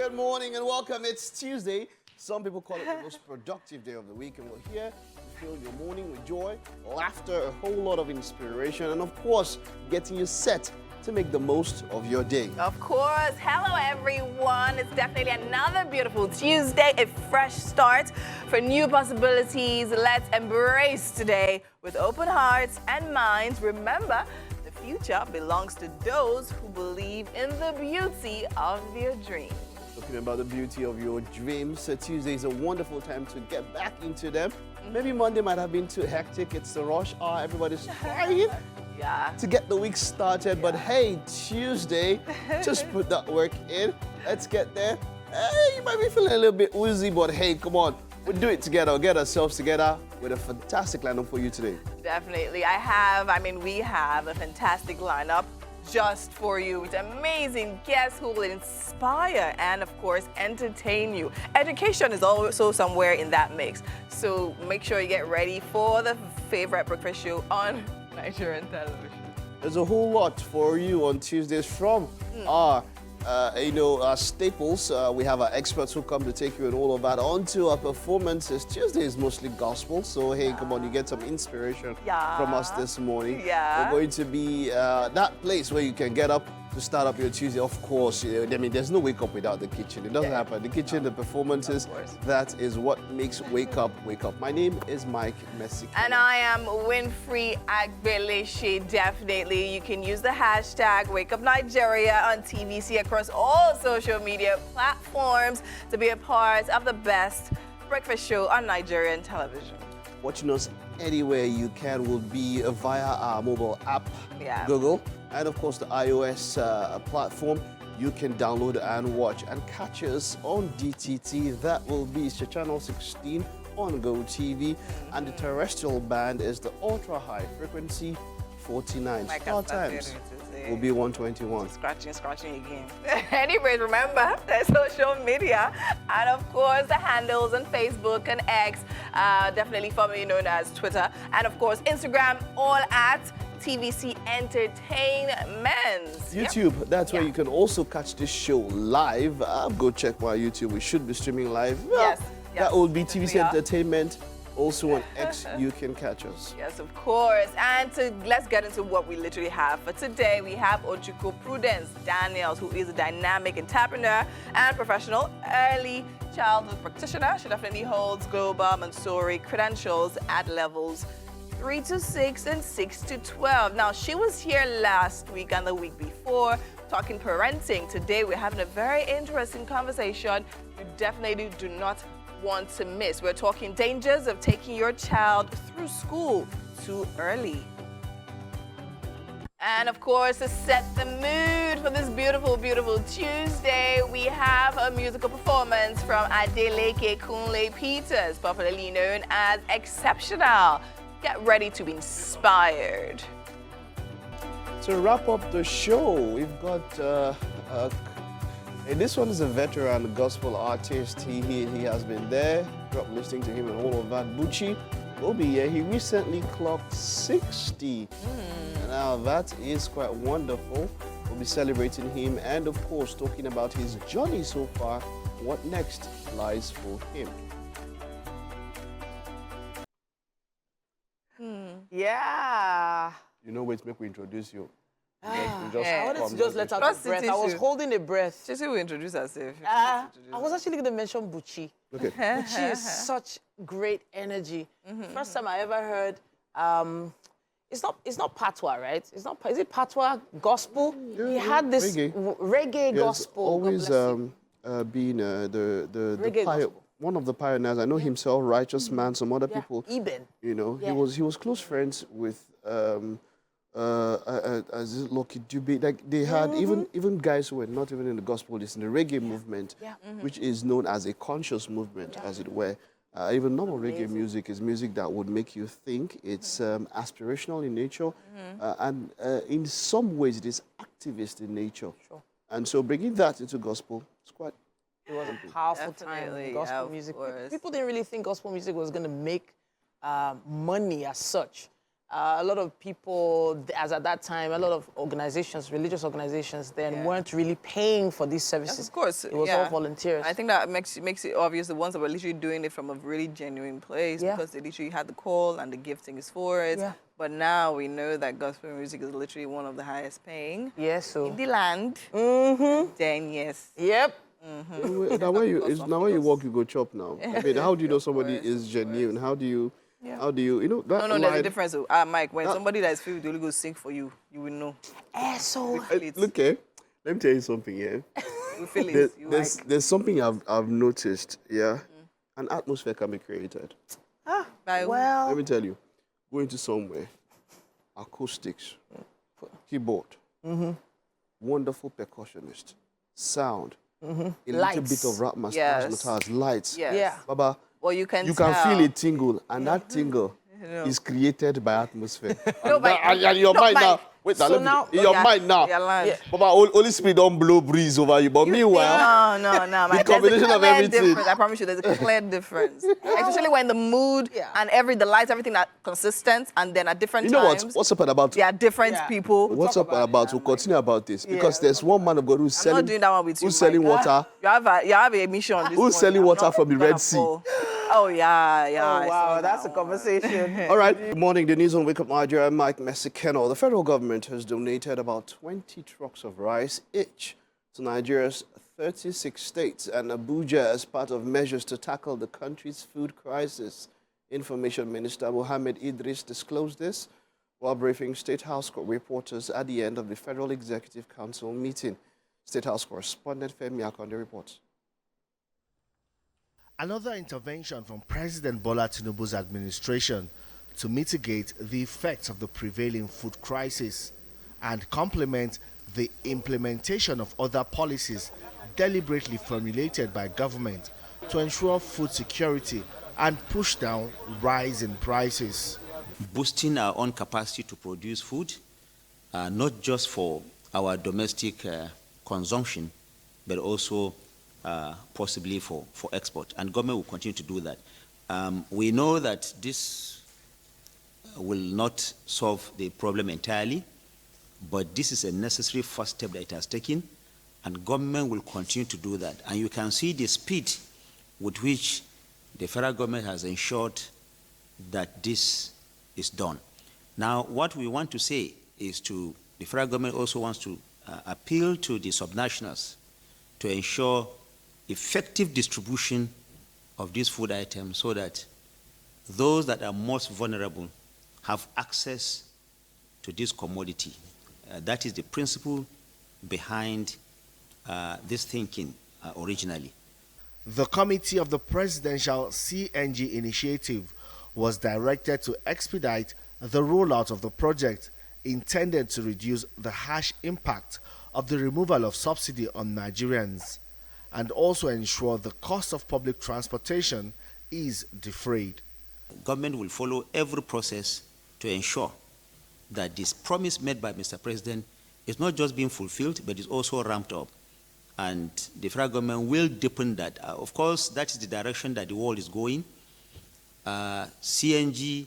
Good morning and welcome. It's Tuesday. Some people call it the most productive day of the week, and we're here to fill your morning with joy, laughter, a whole lot of inspiration, and of course, getting you set to make the most of your day. Of course. Hello, everyone. It's definitely another beautiful Tuesday, a fresh start for new possibilities. Let's embrace today with open hearts and minds. Remember, the future belongs to those who believe in the beauty of their dreams. Talking about the beauty of your dreams, Tuesday is a wonderful time to get back into them. Maybe Monday might have been too hectic. It's the rush hour. Everybody's trying to get the week started. But hey, Tuesday, just put that work in. Let's get there. Hey, you might be feeling a little bit woozy, but hey, come on. We'll do it together. We'll get ourselves together with a fantastic lineup for you today. Definitely. We have a fantastic lineup just for you with amazing guests who will inspire and, of course, entertain you. Education is also somewhere in that mix. So make sure you get ready for the favorite breakfast show on Nigerian television. There's a whole lot for you on Tuesdays from our staples. We have our experts who come to take you and all of that. On to our performances. Tuesday is mostly gospel, so hey, come on, you get some inspiration from us this morning. We're going to be that place where you can get up to start up your Tuesday. Of course, there's no wake up without the kitchen. It doesn't happen. The kitchen, the performances, that is what makes wake up. My name is Mike Messi. And I am Winfrey Agbeleshi. Definitely, you can use the hashtag WakeUpNigeria on TVC across all social media platforms to be a part of the best breakfast show on Nigerian television. Watching us anywhere you can will be via our mobile app, Google, and of course the iOS platform. You can download and watch and catch us on DTT. That will be channel 16 on GoTV, and the terrestrial band is the ultra high frequency 49. Start times will be 121. Scratching again. Anyways, remember the social media and of course the handles on Facebook and X, definitely formerly known as Twitter, and of course Instagram, all at TVC Entertainment. YouTube, that's where you can also catch this show live. Go check my YouTube. We should be streaming live. Yes. That will be TVC Entertainment. Also on X, you can catch us. Yes, of course. And let's get into what we literally have. For today, we have Ojukwu Prudence Daniels, who is a dynamic entrepreneur and professional early childhood practitioner. She definitely holds global Montessori credentials at levels 3 to 6 and 6 to 12. Now, she was here last week and the week before talking parenting. Today, we're having a very interesting conversation you definitely do not want to miss. We're talking dangers of taking your child through school too early. And of course, to set the mood for this beautiful, beautiful Tuesday, we have a musical performance from Adeleke Kunle Peters, popularly known as Exceptional. Get ready to be inspired. To wrap up the show, we've got this one is a veteran gospel artist. He has been there. Grew up listening to him and all of that. Buchi will be here. He recently clocked 60. Now that is quite wonderful. We'll be celebrating him and of course talking about his journey so far. What next lies for him. Yeah. You know, wait, make we introduce you. I wanted to just let out a breath. I was holding a breath. She will introduce herself. I was actually going to mention Buchi. Okay. Buchi is such great energy. First time I ever heard, it's not patois, right? Is it patois gospel? He had this reggae gospel. Always been one of the pioneers. I know himself, Righteous Man, some other people. Eben. You know, he was close friends with Lucky Dube. Like they had even guys who were not even in the gospel, in the reggae movement, which is known as a conscious movement, as it were. Even normal reggae music is music that would make you think. It's aspirational in nature, and in some ways it is activist in nature. Sure. And so bringing that into gospel, it's quite. It was a powerful time in gospel music. People didn't really think gospel music was going to make money as such. a lot of people, as at that time, a lot of organizations, religious organizations then weren't really paying for these services. Yes, of course. It was all volunteers. I think that makes it obvious the ones that were literally doing it from a really genuine place because they literally had the call and the gifting is for it. Yeah. But now we know that gospel music is literally one of the highest paying Yes, so. in the land. Then yes. Yep. Now when you walk, you go chop now. I mean, how do you know somebody is genuine? How do you, you know, that No, there's a line- difference. Mike, when somebody that is filled with the Holy Ghost sing for you, you will know. So. Look, let me tell you something, You feel it. You like. There's something I've noticed, an atmosphere can be created. By Well. Let me tell you, going to somewhere, acoustics, keyboard, wonderful percussionist, sound, a little Lights. bit of rap Yes. massage, lights. Yes. Yeah. Baba, Well, you can you tell. can feel a tingle, and that tingle is created by atmosphere. No, and, but- and your no, mind but- now, wait, So let me- now- in your Yeah, mind now, yeah, land. Baba, Holy Spirit don't blow breeze over you, but meanwhile, No, Mike, the there's a combination of clear everything. difference. I promise you, there's a clear difference. Especially when the mood and the lights, everything are consistent, and then at different you know what? times, What's up about? there are different people. What's up about? We'll continue about this because there's one man of God who's I'm selling, not doing that one with you. who's selling Mike. water. You have a mission. This Who's morning. selling I'm water not from the gonna Red Sea? fall. Oh yeah. I Wow, saw that's a that one. conversation. All right. Good morning. The news on Wake Up Nigeria. I'm Mike Mesikeno. The federal government has donated about 20 trucks of rice each to Nigeria's 36 states and Abuja as part of measures to tackle the country's food crisis. Information Minister Mohammed Idris disclosed this while briefing State House reporters at the end of the Federal Executive Council meeting. State House correspondent Femi Akonde reports. Another intervention from President Bola Tinubu's administration to mitigate the effects of the prevailing food crisis and complement the implementation of other policies deliberately formulated by government to ensure food security and push down rising prices. Boosting our own capacity to produce food, not just for our domestic consumption, but also possibly for export. And government will continue to do that. We know that this will not solve the problem entirely, but this is a necessary first step that it has taken, and government will continue to do that. And you can see the speed with which the federal government has ensured that this is done. Now, what we want to say is the federal government also wants to appeal to the subnationals to ensure effective distribution of these food items so that those that are most vulnerable have access to this commodity. That is the principle behind this thinking originally. The committee of the presidential CNG initiative was directed to expedite the rollout of the project intended to reduce the harsh impact of the removal of subsidy on Nigerians and also ensure the cost of public transportation is defrayed. Government will follow every process to ensure that this promise made by Mr. President is not just being fulfilled, but is also ramped up. And the federal government will deepen that. Of course, that is the direction that the world is going. CNG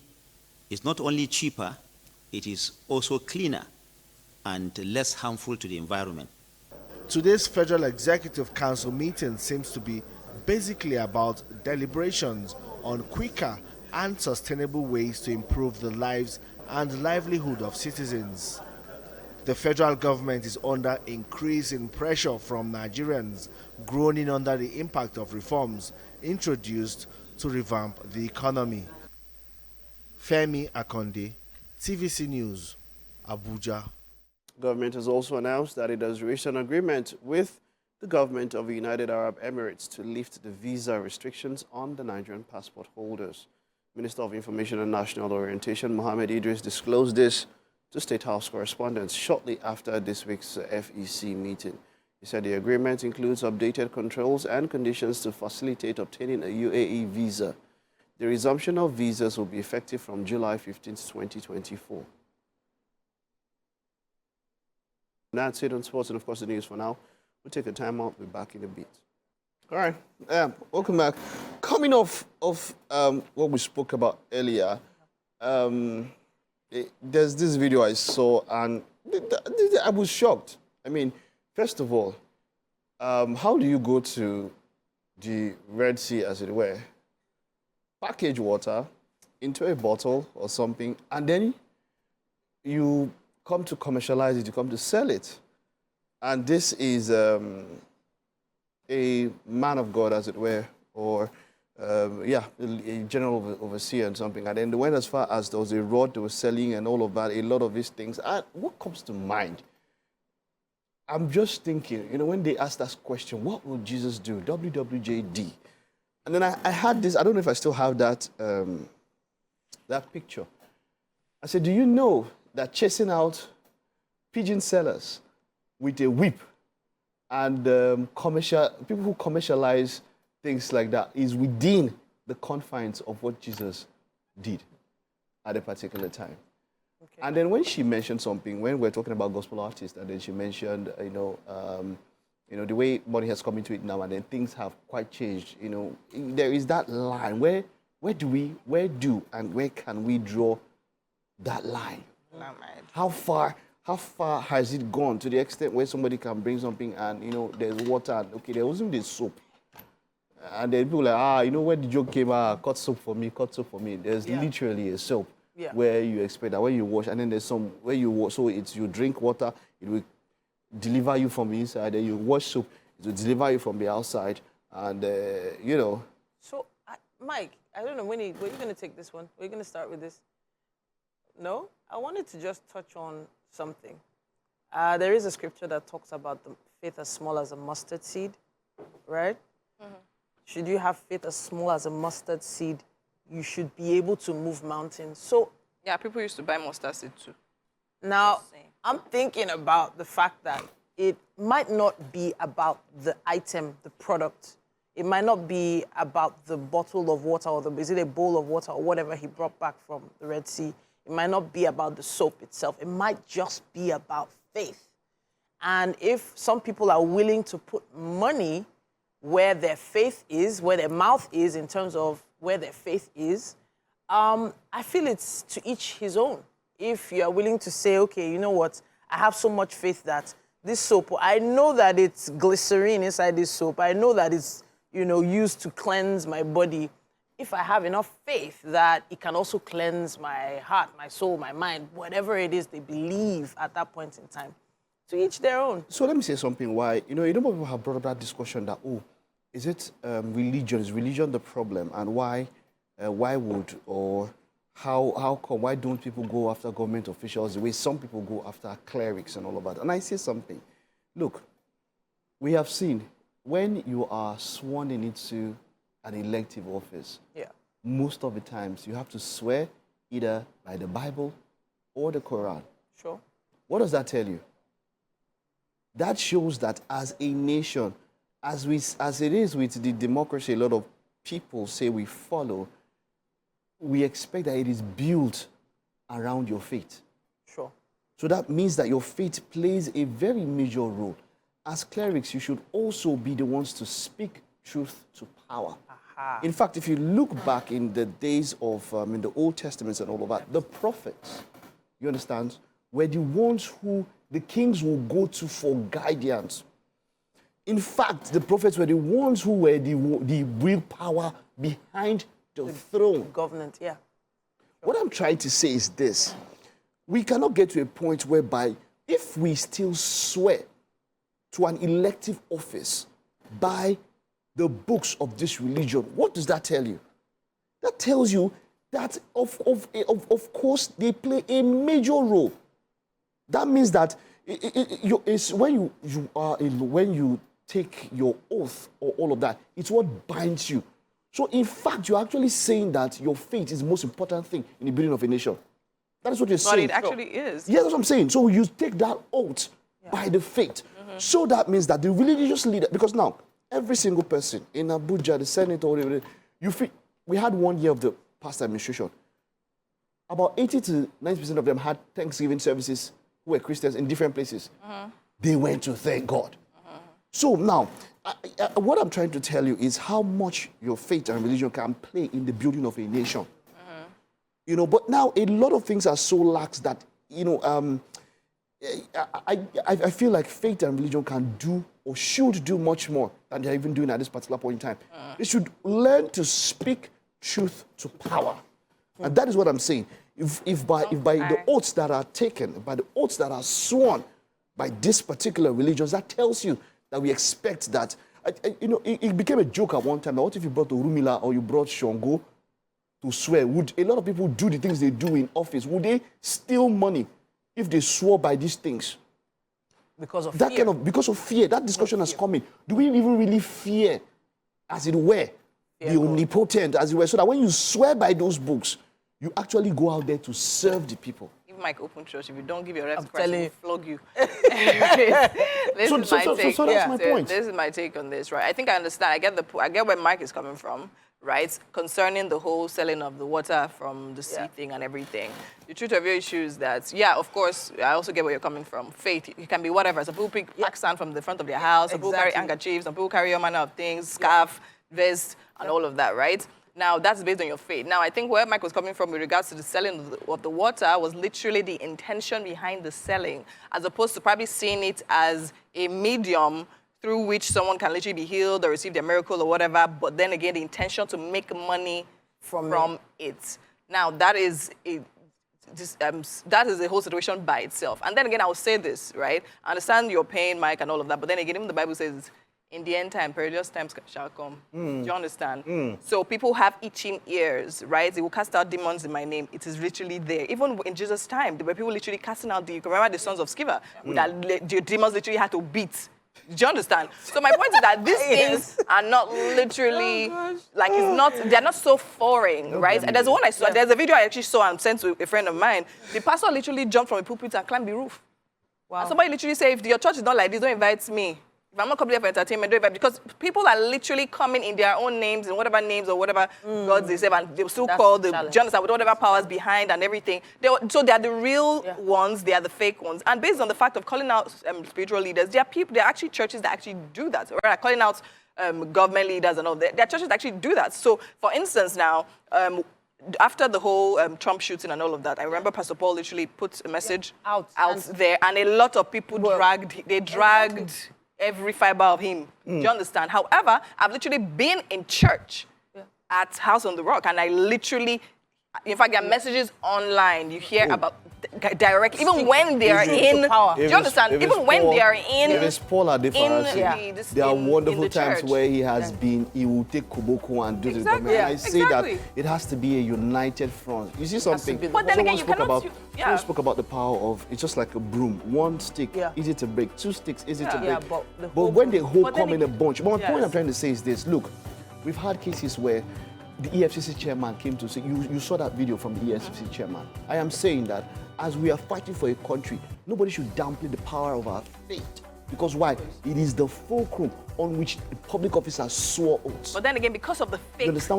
is not only cheaper, it is also cleaner and less harmful to the environment. Today's Federal Executive Council meeting seems to be basically about deliberations on quicker and sustainable ways to improve the lives and livelihood of citizens. The federal government is under increasing pressure from Nigerians groaning under the impact of reforms introduced to revamp the economy. Femi Akonde, TVC News, Abuja. Government has also announced that it has reached an agreement with the government of the United Arab Emirates to lift the visa restrictions on the Nigerian passport holders. Minister of Information and National Orientation, Mohammed Idris, disclosed this to State House correspondents shortly after this week's FEC meeting. He said the agreement includes updated controls and conditions to facilitate obtaining a UAE visa. The resumption of visas will be effective from July 15, 2024. That's it on sports and, of course, the news for now. We'll take a time out. We'll be back in a bit. All right. Welcome back. coming off of what we spoke about earlier, there's this video I saw, and I was shocked. I mean, first of all, how do you go to the Red Sea, as it were, package water into a bottle or something, and then you come to commercialize it, you come to sell it? And this is a man of God, as it were, or a general overseer and something. And then they went as far as there was a rod they were selling and all of that, a lot of these things. And what comes to mind? I'm just thinking, when they asked that question, what will Jesus do? WWJD. And then I had this, I don't know if I still have that, that picture. I said, do you know that chasing out pigeon sellers with a whip and people who commercialize things like that is within the confines of what Jesus did at a particular time? Okay. And then when she mentioned something, when we're talking about gospel artists, and then she mentioned, the way money has come into it now, and then things have quite changed. There is that line. Where do and where can we draw that line? How far has it gone to the extent where somebody can bring something and there's water and okay, there wasn't this soap, and then people are like, where the joke came, cut soap for me. There's literally a soap where you expect that when you wash, and then there's some where you wash, so it's you drink water, it will deliver you from the inside, then you wash soap, it will deliver you from the outside, and So, Mike, I don't know, were you going to take this one? Were you going to start with this? No? I wanted to just touch on something. There is a scripture that talks about the faith as small as a mustard seed, right? Mm-hmm. Should you have faith as small as a mustard seed, you should be able to move mountains. So, yeah, people used to buy mustard seed too. Now, I'm thinking about the fact that it might not be about the item, the product. It might not be about the bottle of water or is it a bowl of water or whatever he brought back from the Red Sea. It might not be about the soap itself. It might just be about faith. And if some people are willing to put money where their faith is, where their mouth is in terms of where their faith is, I feel it's to each his own. If you are willing to say, okay, you know what, I have so much faith that this soap, I know that it's glycerine inside this soap. I know that it's, used to cleanse my body. If I have enough faith that it can also cleanse my heart, my soul, my mind, whatever it is they believe at that point in time, to each their own. So let me say something. Why, people have brought up that discussion that, is it religion? Is religion the problem? And why would, or how come, why don't people go after government officials the way some people go after clerics and all of that? And I say something. Look, we have seen when you are sworn into an elective office, most of the times you have to swear either by the Bible or the Quran. Sure. What does that tell you? That shows that as a nation, as it is with the democracy a lot of people say we follow, we expect that it is built around your faith. Sure. So that means that your faith plays a very major role. As clerics, you should also be the ones to speak truth to power. Aha. In fact, if you look back in the days of, in the Old Testament and all of that, the prophets, you understand, were the ones who the kings will go to for guidance. In fact, the prophets were the ones who were the real power behind the throne. Government, yeah. What I'm trying to say is this. We cannot get to a point whereby if we still swear to an elective office by the books of this religion, what does that tell you? That tells you that, of course, they play a major role. That means that it's when you take your oath or all of that, it's what binds you. So, in fact, you're actually saying that your faith is the most important thing in the building of a nation. That is what you're saying. But it actually is. Yeah, that's what I'm saying. So you take that oath by the faith. Mm-hmm. So that means that the religious leader, because now, every single person in Abuja, the Senate, or whatever, we had 1 year of the past administration. About 80 to 90% of them had Thanksgiving services who were Christians in different places. Mm-hmm. They went to thank God. Mm-hmm. So now, what I'm trying to tell you is how much your faith and religion can play in the building of a nation. Mm-hmm. You know, but now a lot of things are so lax that, you know, I feel like faith and religion can do or should do much more than they're even doing at this particular point in time. They should learn to speak truth to power. And that is what I'm saying. If by the oaths that are taken, by the oaths that are sworn by this particular religion, that tells you that we expect that. You know, it became a joke at one time. What if you brought Orumila or you brought Shongo to swear? Would a lot of people do the things they do in office? Would they steal money if they swore by these things? Because of That fear. because of fear. That discussion has come in. Do we even really fear, as it were, the omnipotent, as it were, so that when you swear by those books, you actually go out there to serve the people? Give Mike open church. If you don't give your reps, telling will you. flog you. So that's my point. This is my take on this, right? I think I understand. I get where Mike is coming from, right? Concerning the whole selling of the water from the sea thing and everything. The truth of your issue is that, yeah, of course, I also get where you're coming from. Faith, it can be whatever. Some people pick pakistan from the front of their house. Some people carry handkerchiefs. Some people carry all manner of things, scarf, vest, and all of that, right? Now, that's based on your faith. Now, I think where Mike was coming from with regards to the selling of the water was literally the intention behind the selling, as opposed to probably seeing it as a medium through which someone can literally be healed or receive their miracle or whatever, but then again, the intention to make money from it. Now, that is a whole situation by itself. And then again, I will say this, right? I understand your pain, Mike, and all of that, but then again, even the Bible says, in the end time, perilous times shall come. Do you understand? So people have itching ears, right? They will cast out demons in my name. It is literally there. Even in Jesus' time, there were people literally casting out you can remember the sons of Sceva, that the demons literally had to beat. Do you understand? So my point is that these things are not literally, they're not so foreign, right? And there's one I saw, there's a video I actually saw and sent to a friend of mine. The pastor literally jumped from a pulpit and climbed the roof. Wow. And somebody literally said, if your church is not like this, don't invite me. If I'm not coming here for entertainment, don't invite me. Because people are literally coming in their own names, in whatever names or whatever gods they serve, and they still call the, do you understand, with whatever powers behind and everything. So they are the real ones, they are the fake ones. And based on the fact of calling out spiritual leaders, there are actually churches that actually do that. Right? Calling out government leaders and all that. There are churches that actually do that. So, for instance, now, after the whole Trump shooting and all of that, I remember Pastor Paul literally put a message out there, and a lot of people dragged every fiber of him. Do you understand? However, I've literally been in church at House on the Rock, and I literally, in fact, there are messages online. You hear about direct, even when they are in. Do you understand? Even when they are in. If it's Paul Adefarasi, there are wonderful times where he has been. He will take Koboko and do this. And I say that it has to be a united front. You see something? But then again, you cannot. Someone spoke about the power of, it's just like a broom. One stick, easy to break. Two sticks, easy to break. But when they all come in a bunch. But my point I'm trying to say is this. Look, we've had cases where the EFCC chairman came to say, you saw that video from the EFCC chairman. I am saying that as we are fighting for a country, nobody should downplay the power of our faith. Because why? It is the fulcrum on which the public officers swore oaths. But then again, because of the fakes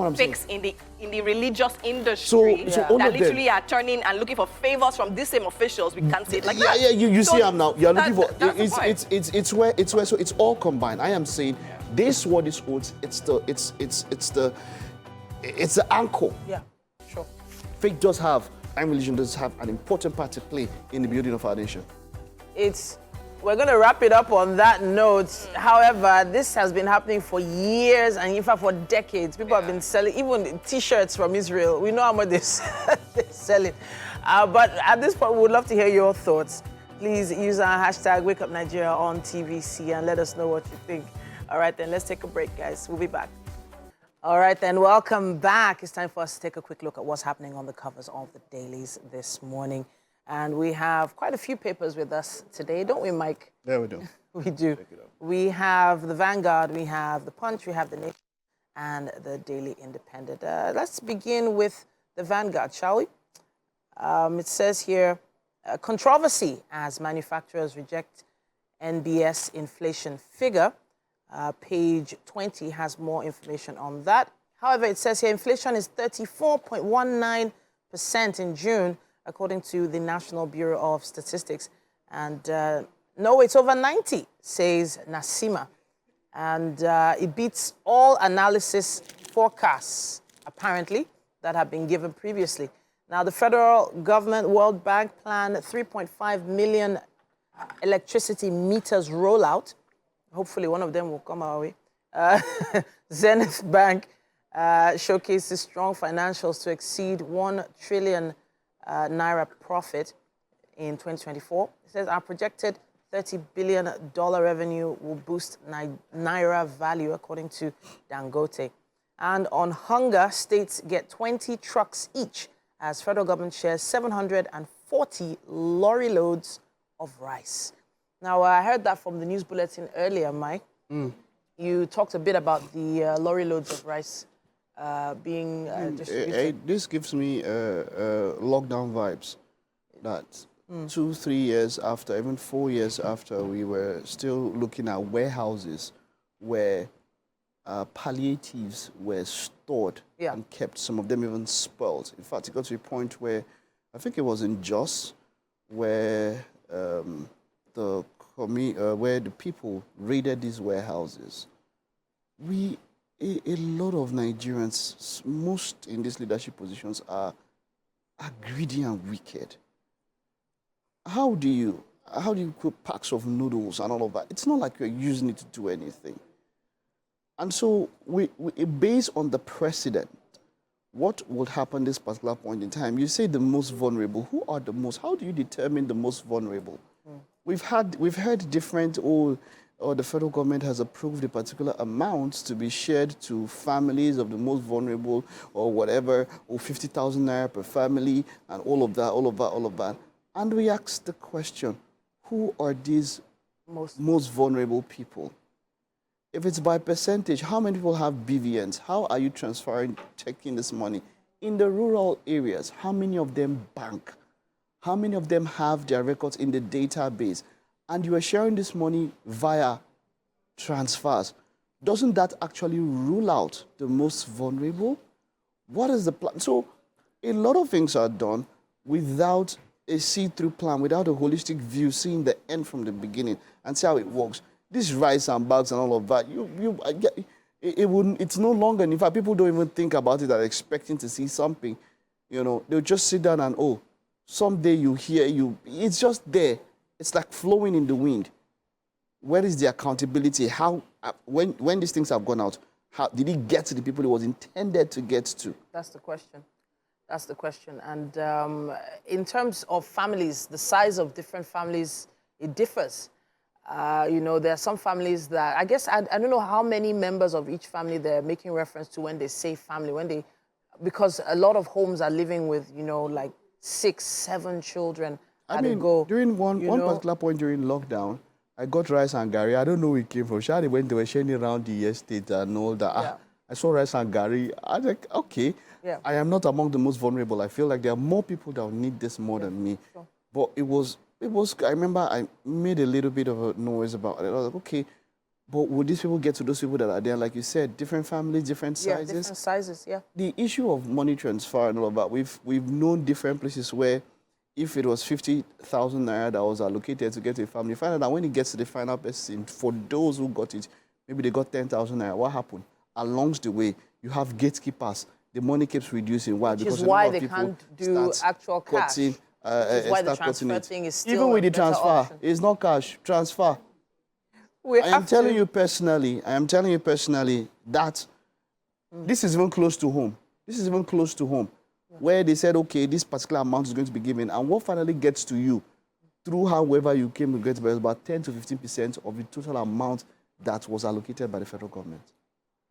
in the religious industry so that literally are turning and looking for favors from these same officials, we can't say it like that. Yeah, you see I'm now. You're looking for it's where so it's all combined. I am saying they swore these oaths, it's the anchor. Yeah, sure. Faith does have, and religion does have an important part to play in the building of our nation. We're going to wrap it up on that note. However, this has been happening for years and in fact for decades. People have been selling even T-shirts from Israel. We know how much they're selling. But at this point, we would love to hear your thoughts. Please use our hashtag WakeUpNigeria on TVC and let us know what you think. All right, then let's take a break, guys. We'll be back. All right, then welcome back. It's time for us to take a quick look at what's happening on the covers of the dailies this morning. And we have quite a few papers with us today, don't we, Mike? Yeah, we do. We do. We have the Vanguard, we have the Punch, we have the Nation, and the Daily Independent. Let's begin with the Vanguard, shall we? It says here, controversy as manufacturers reject NBS inflation figure. Page 20 has more information on that. However, it says here inflation is 34.19% in June, according to the National Bureau of Statistics. And no, it's over 90, says Nasima. And it beats all analysis forecasts, apparently, that have been given previously. Now, the federal government, World Bank plan 3.5 million electricity meters rollout. Hopefully, one of them will come our way. Zenith Bank showcases strong financials to exceed 1 trillion naira profit in 2024. It says our projected $30 billion revenue will boost naira value, according to Dangote. And on hunger, states get 20 trucks each as federal government shares 740 lorry loads of rice. Now, I heard that from the news bulletin earlier, Mike. You talked a bit about the lorry loads of rice being distributed. This gives me lockdown vibes. That 2-3 years after, even 4 years after, we were still looking at warehouses where palliatives were stored and kept, some of them even spoiled. In fact, it got to a point where, I think it was in Jos, where where the people raided these warehouses. A lot of Nigerians, most in these leadership positions, are greedy and wicked. How do you cook packs of noodles and all of that? It's not like you're using it to do anything. And so, based on the precedent, what would happen this particular point in time? You say the most vulnerable. Who are the most? How do you determine the most vulnerable? We've heard different. Or the federal government has approved a particular amount to be shared to families of the most vulnerable, or whatever, or 50,000 naira per family, and all of that. And we ask the question: who are these most vulnerable people? If it's by percentage, how many people have BVNs? How are you taking this money? In the rural areas, how many of them bank? How many of them have their records in the database? And you are sharing this money via transfers. Doesn't that actually rule out the most vulnerable? What is the plan? So a lot of things are done without a see-through plan, without a holistic view, seeing the end from the beginning and see how it works. This rice and bags and all of that, it's no longer, in fact, people don't even think about it, they're expecting to see something. They'll just sit down and, someday you hear, it's just there. It's like flowing in the wind. Where is the accountability? How, when these things have gone out, how did it get to the people it was intended to get to? That's the question. And in terms of families, the size of different families, it differs. There are some families that, I guess, I don't know how many members of each family they're making reference to when they say family, because a lot of homes are living with, like 6-7 children. During one particular point during lockdown, I got rice and gari. I don't know where it came from. Shadi, when they were sharing around the estate and all that, I saw rice and gari. I was like, okay, I am not among the most vulnerable. I feel like there are more people that will need this more than me. Sure. But it was, I remember I made a little bit of a noise about it. I was like, okay, but would these people get to those people that are there? Like you said, different families, different sizes. Yeah, different sizes, yeah. The issue of money transfer and all of that, we've known different places where if it was 50,000 naira that was allocated to get to a family, you find out that when it gets to the final person, for those who got it, maybe they got 10,000 naira. What happened? Along the way, you have gatekeepers. The money keeps reducing. Why? Which is why they can't do actual cash. Which is why the transfer thing is still even with the transfer, option. It's not cash. Transfer. I am telling you personally that this is even close to home. Where they said, okay, this particular amount is going to be given, and what finally gets to you through however you came to get is about 10 to 15% of the total amount that was allocated by the federal government.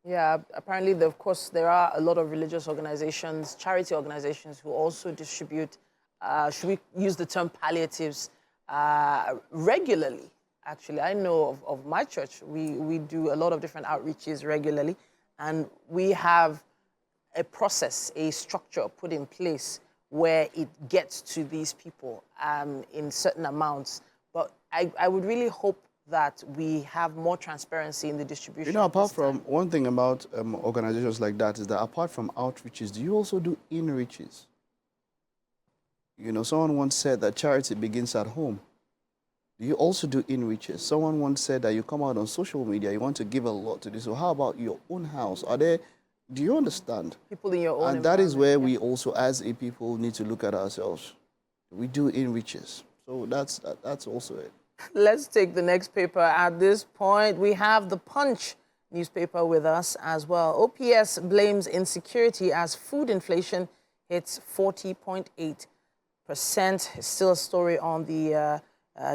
Yeah, apparently, of course, there are a lot of religious organizations, charity organizations who also distribute, should we use the term palliatives, regularly. Actually, I know of my church, we do a lot of different outreaches regularly, and we have a process, a structure put in place where it gets to these people in certain amounts. But I would really hope that we have more transparency in the distribution. Apart from one thing about organizations like that is that apart from outreaches, do you also do in-reaches? Someone once said that charity begins at home. Do you also do in-reaches? Someone once said that you come out on social media, you want to give a lot to this. So how about your own house? Are there Do you understand? People in your own And that is where environment, we also, as a people, need to look at ourselves. We do enriches. So that's also it. Let's take the next paper. At this point, we have the Punch newspaper with us as well. OPS blames insecurity as food inflation hits 40.8%. Still a story on the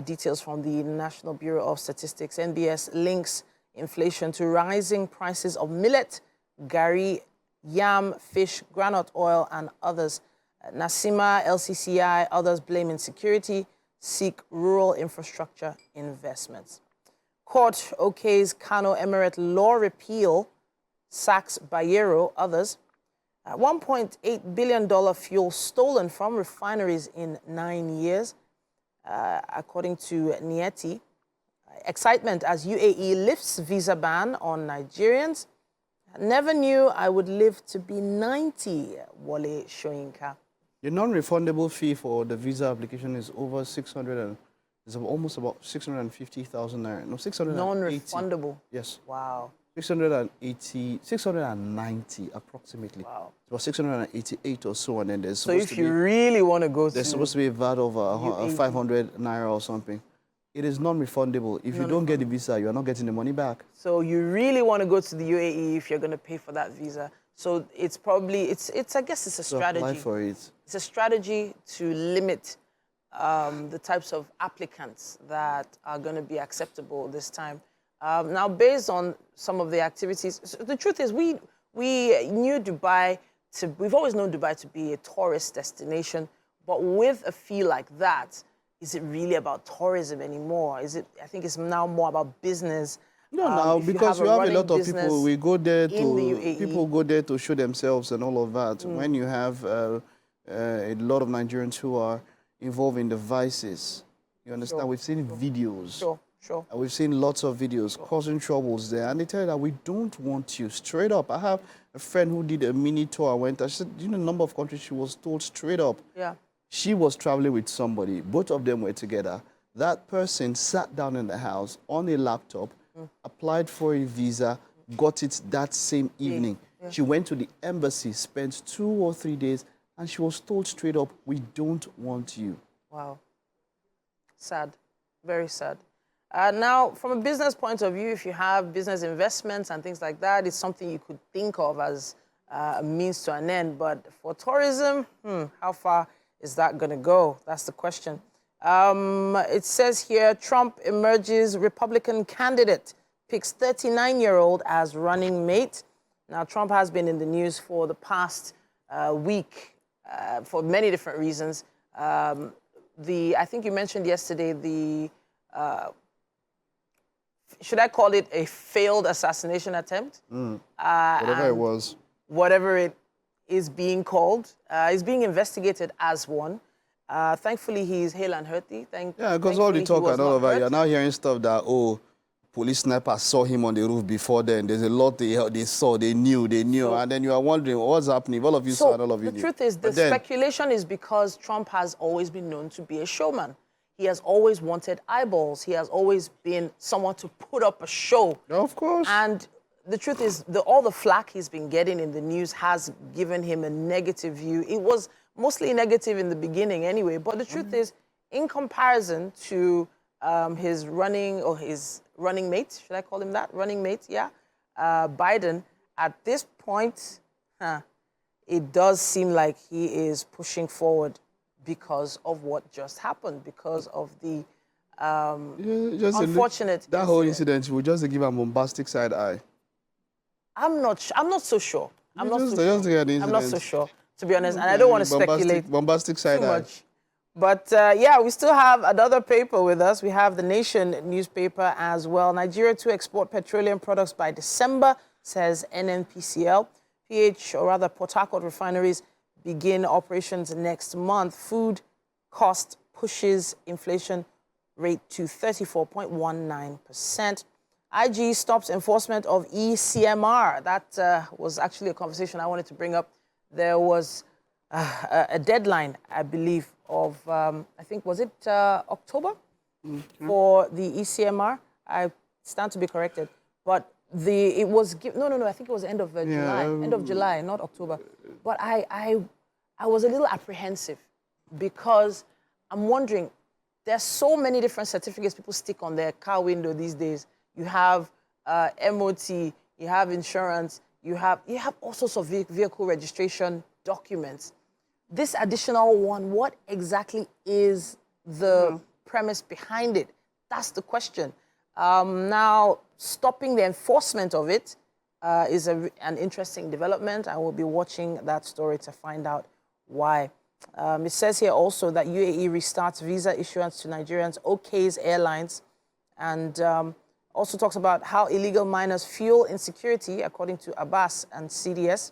details from the National Bureau of Statistics. NBS links inflation to rising prices of millet, gari, yam, fish, groundnut oil, and others. Nasima, LCCI, others blame insecurity, seek rural infrastructure investments. Court okays Kano Emirate law repeal, sacks Bayero, others. $1.8 billion fuel stolen from refineries in 9 years, according to Nieti. Excitement as UAE lifts visa ban on Nigerians. Never knew I would live to be 90, Wale Shoyinka. The non-refundable fee for the visa application is over 600 and is almost about 650,000 naira. No, 680. Non-refundable? Yes. Wow. 690 approximately. Wow. It's about 688 or so, and then there's So supposed if to you be, really want to go to... there's supposed to be a VAT of UAE. 500 naira or something. It is non-refundable. If you don't get the visa, you are not getting the money back. So you really want to go to the UAE if you're going to pay for that visa. So it's probably, I guess it's a strategy. Apply for it. It's a strategy to limit the types of applicants that are going to be acceptable this time. Now, based on some of the activities, the truth is we knew Dubai we've always known Dubai to be a tourist destination, but with a feel like that, is it really about tourism anymore? I think it's now more about business. No, now because you have a lot of people, we go there UAE. people go there to show themselves and all of that. When you have a lot of Nigerians who are involved in the vices, you understand? We've seen videos. Sure. And we've seen lots of videos causing troubles there, and they tell you that we don't want you. Straight up. I have a friend who did a mini tour. I went. I said, you know, the number of countries she was told straight up. Yeah. She was traveling with somebody. Both of them were together. That person sat down in the house on a laptop, applied for a visa, got it that same evening. Yeah. She went to the embassy, spent 2 or 3 days, and she was told straight up, we don't want you. Wow. Sad. Very sad. Now, from a business point of view, if you have business investments and things like that, it's something you could think of as a means to an end. But for tourism, how far is that going to go? That's the question. It says here, Trump emerges Republican candidate, picks 39-year-old as running mate. Now, Trump has been in the news for the past week for many different reasons. I think you mentioned yesterday should I call it a failed assassination attempt? Whatever it was. Whatever it is being called, is being investigated as one. Thankfully, he's hale and hearty. Yeah, because all the talk and all of that, you're now hearing stuff that, police snipers saw him on the roof before then. There's a lot they saw, they knew, and then you are wondering what's happening. All of you saw and all of you knew. The truth is, the speculation is because Trump has always been known to be a showman. He has always wanted eyeballs. He has always been someone to put up a show. Of course. And the truth is, all the flack he's been getting in the news has given him a negative view. It was mostly negative in the beginning anyway, but the truth is, in comparison to his running mate, should I call him that? Running mate, yeah. Biden, at this point, it does seem like he is pushing forward because of what just happened, because of the unfortunate that whole incident. Will just give a bombastic side eye. I'm not so sure. I'm not so sure, to be honest, and I don't want to speculate bombastic side too eye. much. But yeah, we still have another paper with us. We have the Nation newspaper as well. Nigeria to export petroleum products by December, says NNPCL. Port Harcourt refineries begin operations next month. Food cost pushes inflation rate to 34.19%. IG stops enforcement of ECMR. That was actually a conversation I wanted to bring up. There was a deadline, I believe, of, I think, was it October for the ECMR? I stand to be corrected. But I think it was end of July, end of July, not October. But I was a little apprehensive because I'm wondering, there's so many different certificates people stick on their car window these days. You have MOT, you have insurance, you have all sorts of vehicle registration documents. This additional one, what exactly is the premise behind it? That's the question. Now, stopping the enforcement of it is an interesting development. I will be watching that story to find out why. It says here also that UAE restarts visa issuance to Nigerians, OK's Airlines, and also talks about how illegal miners fuel insecurity, according to Abbas and CDS.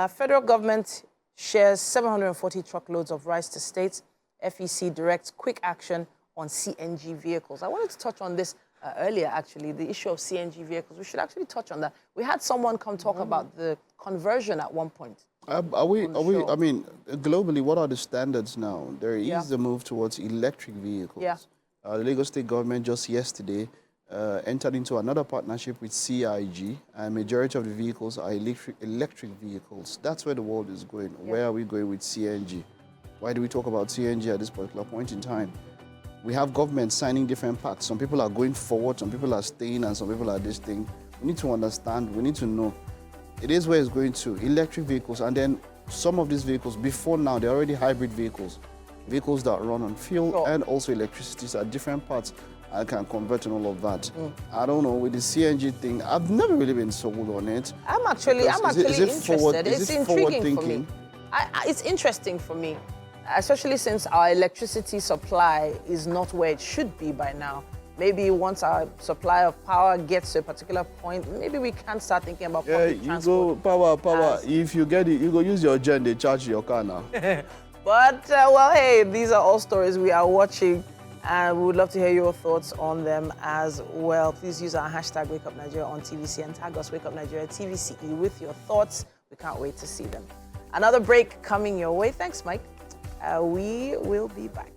Federal government shares 740 truckloads of rice to states. FEC directs quick action on CNG vehicles. I wanted to touch on this earlier, actually, the issue of CNG vehicles. We should actually touch on that. We had someone come talk about the conversion at one point. I mean, globally, what are the standards now? There is the move towards electric vehicles. Yeah. The Lagos State government just yesterday entered into another partnership with CIG, and majority of the vehicles are electric vehicles. That's where the world is going. Yeah. Where are we going with CNG? Why do we talk about CNG at this particular point in time? We have governments signing different pacts. Some people are going forward, some people are staying, and some people are this thing. We need to understand, we need to know. It is where it's going to, electric vehicles, and then some of these vehicles, before now, they're already hybrid vehicles. Vehicles that run on fuel and also electricity at different parts. I can convert and all of that. I don't know, with the CNG thing, I've never really been sold on it. I'm actually interested. It's intriguing for me. Thinking? It's interesting for me, especially since our electricity supply is not where it should be by now. Maybe once our supply of power gets to a particular point, maybe we can start thinking about public transport. You go power. If you get it, you go use your gen, they charge your car now. But, well, hey, these are all stories we are watching, and we would love to hear your thoughts on them as well. Please use our hashtag WakeUpNigeria on TVC and tag us WakeUpNigeria TVCE with your thoughts. We can't wait to see them. Another break coming your way. Thanks, Mike. We will be back.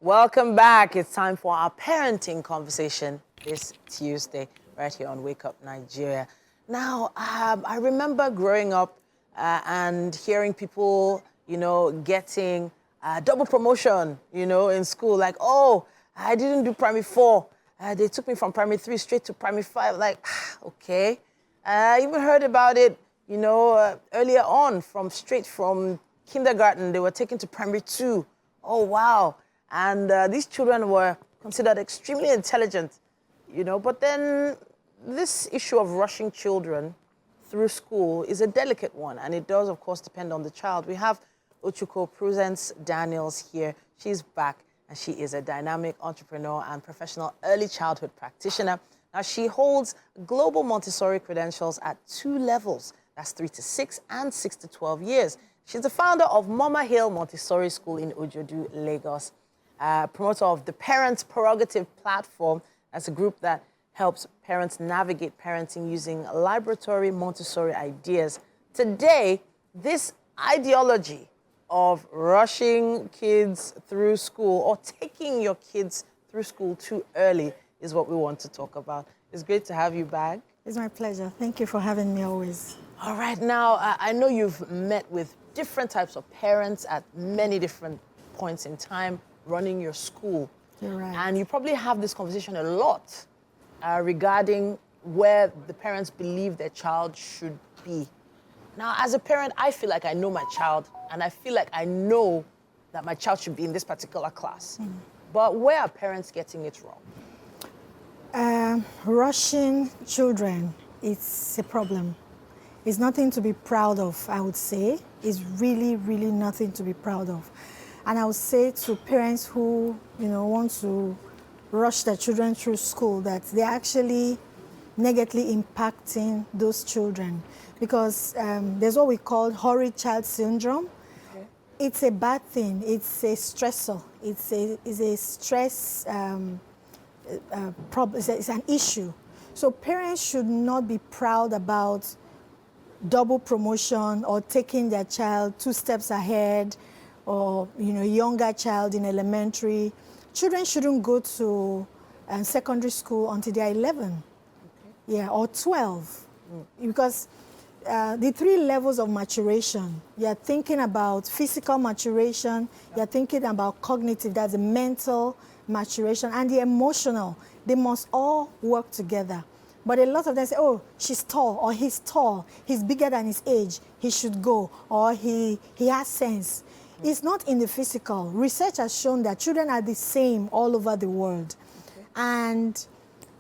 Welcome back. It's time for our parenting conversation this Tuesday, right here on Wake Up Nigeria. Now, I remember growing up and hearing people, getting double promotion, in school. Like, oh, I didn't do primary 4. They took me from primary 3 straight to primary 5. Like, okay. I even heard about it, earlier on, straight from kindergarten. They were taken to primary 2. Oh, wow. And these children were considered extremely intelligent, But then this issue of rushing children through school is a delicate one. And it does, of course, depend on the child. We have Ochukwu Prudence Daniels here. She's back, and she is a dynamic entrepreneur and professional early childhood practitioner. Now, she holds global Montessori credentials at 2 levels. That's 3 to 6 and 6 to 12 years. She's the founder of Mama Hill Montessori School in Ojodu, Lagos. Promoter of the Parents Prerogative Platform. That's a group that helps parents navigate parenting using laboratory Montessori ideas. Today, this ideology of rushing kids through school or taking your kids through school too early is what we want to talk about. It's great to have you back. It's my pleasure. Thank you for having me always. All right, now, I know you've met with different types of parents at many different points in time running your school. You're right. And you probably have this conversation a lot regarding where the parents believe their child should be. Now, as a parent, I feel like I know my child, and I feel like I know that my child should be in this particular class. But where are parents getting it wrong? Rushing children, it's a problem. It's nothing to be proud of, I would say. It's really, really nothing to be proud of. And I would say to parents who, want to rush their children through school that they're actually negatively impacting those children. Because there's what we call hurried child syndrome. Okay. It's a bad thing. It's a stressor. It's a stress problem. It's an issue. So parents should not be proud about double promotion or taking their child 2 steps ahead or a younger child in elementary, children shouldn't go to secondary school until they are 11, or 12, because the 3 levels of maturation, you're thinking about physical maturation, you're thinking about cognitive, that's the mental maturation, and the emotional. They must all work together. But a lot of them say, oh, she's tall, or he's tall, he's bigger than his age, he should go, or he has sense. It's not in the physical. Research has shown that children are the same all over the world. And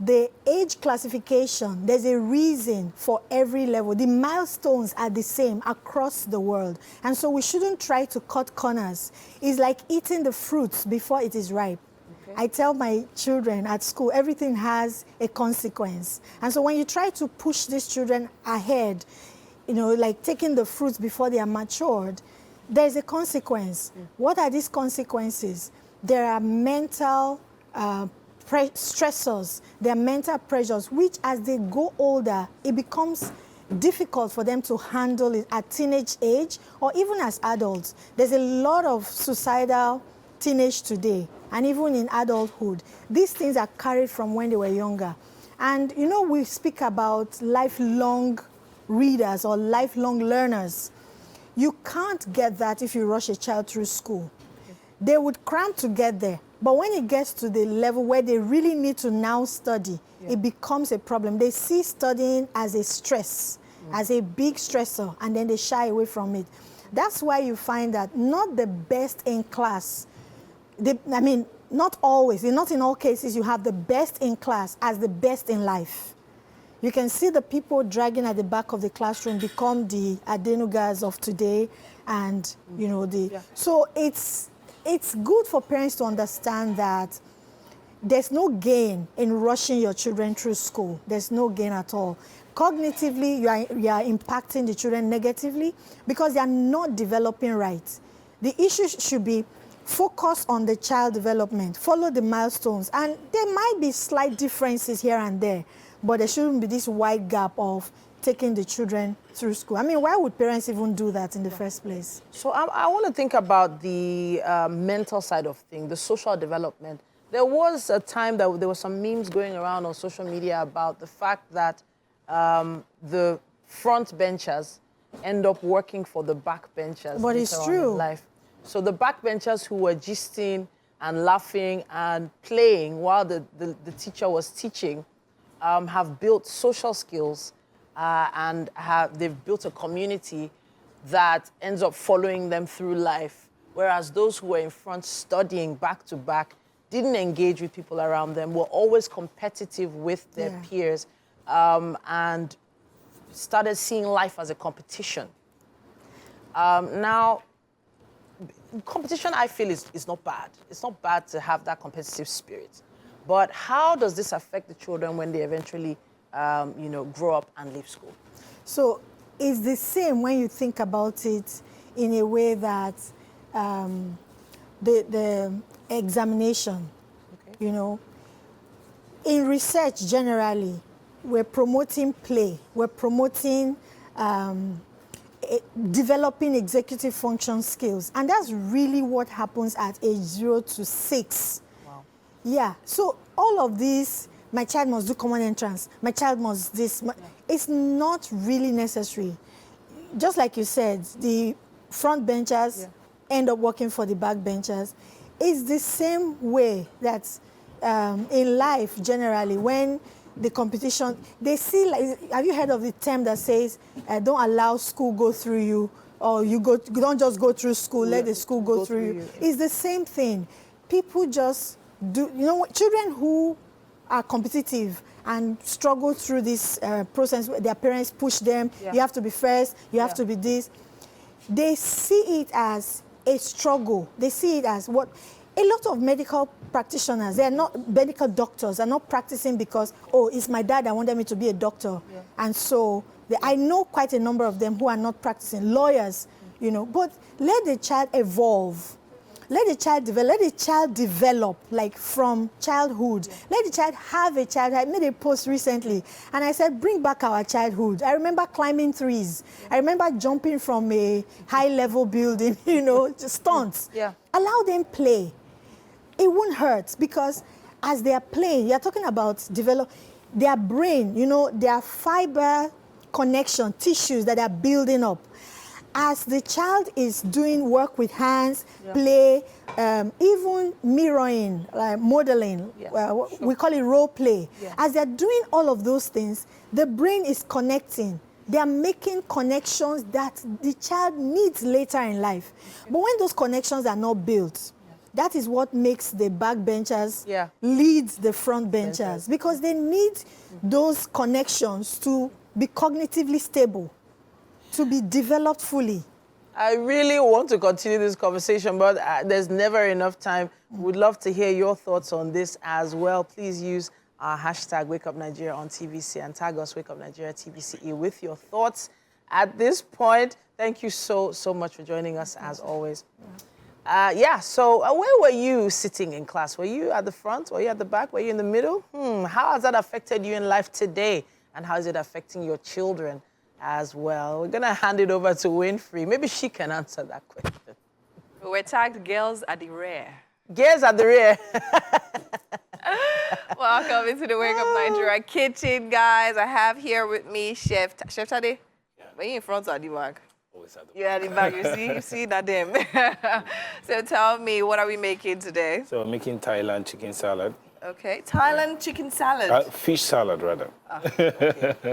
the age classification, there's a reason for every level. The milestones are the same across the world. And so we shouldn't try to cut corners. It's like eating the fruits before it is ripe. I tell my children at school, everything has a consequence. And so when you try to push these children ahead, like taking the fruits before they are matured, there's a consequence. What are these consequences? There are mental stressors, there are mental pressures, which as they go older, it becomes difficult for them to handle it at teenage age or even as adults. There's a lot of suicidal teenage today, and even in adulthood. These things are carried from when they were younger. And we speak about lifelong readers or lifelong learners. You can't get that if you rush a child through school. They would cram to get there. But when it gets to the level where they really need to now study, it becomes a problem. They see studying as a stress, as a big stressor, and then they shy away from it. That's why you find that not the best in class, not always, not in all cases, you have the best in class as the best in life. You can see the people dragging at the back of the classroom become the Adenugas of today, and so it's good for parents to understand that there's no gain in rushing your children through school. There's no gain at all. Cognitively, you are impacting the children negatively because they are not developing right. The issue should be focus on the child development, follow the milestones, and there might be slight differences here and there, but there shouldn't be this wide gap of taking the children through school. Why would parents even do that in the first place? So I want to think about the mental side of things, the social development. There was a time that there were some memes going around on social media about the fact that the front benchers end up working for the back benchers. But it's true. Life. So the backbenchers who were gisting and laughing and playing while the teacher was teaching have built social skills and they've built a community that ends up following them through life. Whereas those who were in front studying back to back didn't engage with people around them, were always competitive with their peers, and started seeing life as a competition. Now, competition, I feel, is not bad. It's not bad to have that competitive spirit. But how does this affect the children when they eventually, grow up and leave school? So it's the same when you think about it in a way that the examination, in research generally, we're promoting play, we're promoting developing executive function skills. And that's really what happens at age 0 to 6. Wow. Yeah, so all of these, my child must do common entrance, my child must this, it's not really necessary. Just like you said, the front benchers end up working for the back benchers. It's the same way that in life generally, when the competition, they see, like, have you heard of the term that says, don't allow school go through you, or you don't just go through school, let the school go through you. It's the same thing. People just do, children who are competitive and struggle through this process, their parents push them, you have to be first, you have to be this. They see it as a struggle. They see it as what a lot of medical practitioners, they're not medical doctors, are not practicing because, oh, it's my dad that wanted me to be a doctor. And so I know quite a number of them who are not practicing, lawyers, but let the child evolve. let the child develop, like from childhood. Yeah. Let the child have a childhood. I made a post recently, and I said, bring back our childhood. I remember climbing trees. I remember jumping from a high-level building, you know, just stunts. Yeah. Allow them play. It won't hurt, because as they are playing, you're talking about their brain, you know, their fiber connection, tissues that are building up. As the child is doing work with hands, play, even mirroring, modeling, we call it role play. Yeah. As they're doing all of those things, the brain is connecting. They're making connections that the child needs later in life. But when those connections are not built, that is what makes the backbenchers lead the front benchers, because they need those connections to be cognitively stable, to be developed fully. I really want to continue this conversation, but there's never enough time. We'd love to hear your thoughts on this as well. Please use our hashtag WakeUpNigeria on TVC and tag us WakeUpNigeria TVCE with your thoughts at this point. Thank you so much for joining us as always. So where were you sitting in class? Were you at the front? Were you at the back? Were you in the middle? How has that affected you in life today? And how is it affecting your children as well? We're going to hand it over to Winfrey. Maybe she can answer that question. We're tagged girls at the rear. Girls at the rear. Welcome into the Wake Up Nigeria kitchen, guys. I have here with me Chef Tade. Yeah. Are you in front or at the back? Always at the back. Yeah, at the back. You see that them. So tell me, what are we making today? So we're making Thailand chicken salad. Okay, Thailand chicken salad. Fish salad, rather. Okay.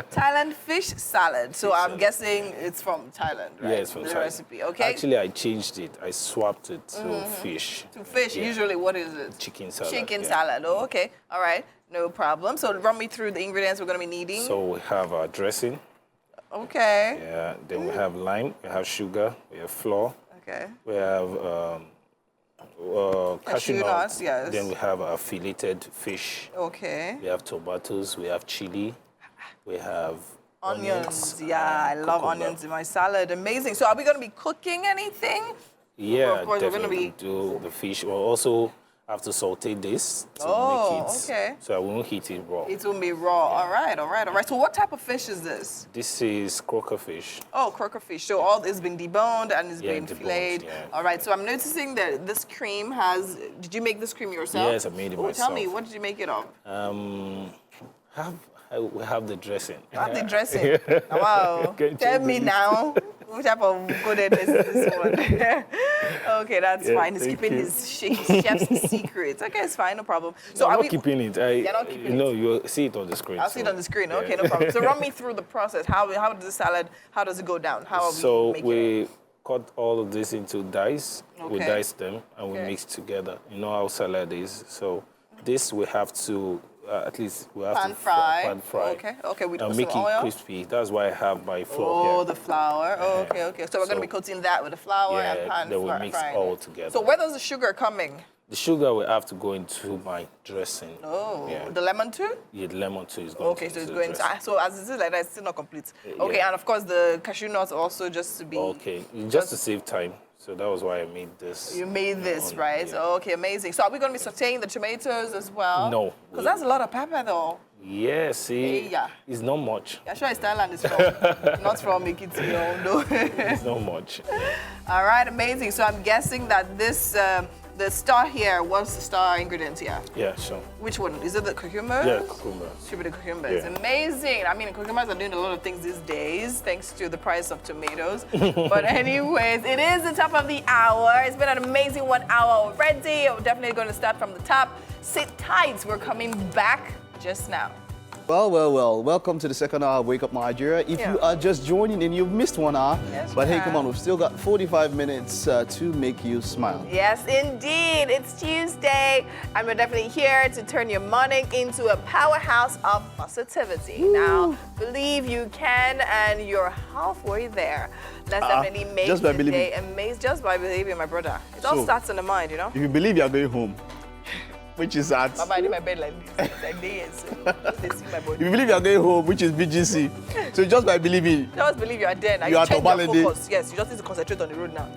Thailand fish salad. So I'm guessing it's from Thailand, right? Yeah, it's from the Thailand. recipe, okay? Actually, I changed it. I swapped it to fish. To fish, usually what is it? Chicken salad. Chicken salad. Oh, okay. All right. No problem. So run me through the ingredients we're going to be needing. So we have our dressing. Okay. Yeah. Then we have lime. We have sugar. We have flour. Okay. We have cashew nuts. Yes. Then we have our filleted fish. Okay. We have tomatoes. We have chili. We have onions. Yeah, I love onions in my salad. Amazing. So are we going to be cooking anything? Yeah, of course, definitely. we're going to do the fish. We'll also have to saute this to make it. Okay. So I won't heat it raw. It will be raw. Yeah. All right. So what type of fish is this? This is croaker fish. Oh, croaker fish. So all it's been deboned and it's been filleted. Yeah. All right. So I'm noticing that this cream has. Did you make this cream yourself? Yes, I made it myself. Tell me, what did you make it of? We have the dressing. The dressing. Wow. Tell me now. What type of goodness is this one? Okay, that's fine. He's keeping his chef's secrets. Okay, it's fine, no problem. So I'm not keeping it. You're not keeping it? You'll see it on the screen. I'll see it on the screen. Okay, no problem. So run me through the process. How does the salad, how does it go down? How are we making it? Cut all of this into dice. Okay. We dice them and we mix together. You know how salad is. So this we have to at least we have pan fry. Pan fry. Okay. We and make some oil. it crispy. That's why I have my flour here. Oh, the flour. Oh, okay. So we're going to be coating that with the flour and pan then we mix all together. So where does the sugar coming? The sugar will have to go into my dressing. Oh, the lemon too? Yeah, the lemon too is going to so it's going to. So as it is like that, it's still not complete. Okay, and of course the cashew nuts also just to be. Okay, just to save time. So that was why I made this. You made this, right? Yeah. Okay, amazing. So are we going to be sauteing the tomatoes as well? No. Because that's a lot of pepper though. Yeah, see, it's not much. Yeah, sure, it's Thailand is from, not from Ekiti, no. It's not much. All right, amazing. So I'm guessing that this, the star here, what's the star ingredient here? Yeah, sure. Which one? Is it the cucumber? Yeah, cucumber. Should be the cucumber. It's amazing. I mean, cucumbers are doing a lot of things these days, thanks to the price of tomatoes. But anyways, it is the top of the hour. It's been an amazing 1 hour already. I'm definitely going to start from the top. Sit tight. We're coming back just now. Well. Welcome to the second hour of Wake Up Nigeria. If you are just joining in, you've missed 1 hour. Yes, but hey, come on, we've still got 45 minutes to make you smile. Yes, indeed. It's Tuesday, and we're definitely here to turn your morning into a powerhouse of positivity. Now, believe you can, and you're halfway there. Let's definitely make today amazing. Just by believing, my brother. It all starts in the mind, you know? If you believe you're going home, which is at... Baba, I do my bed like this. Like this. They see my body. If you believe you're going home, which is BGC, so just by believing... Just believe you are there. Now you are change your Tobalende. focus. Yes, you just need to concentrate on the road now.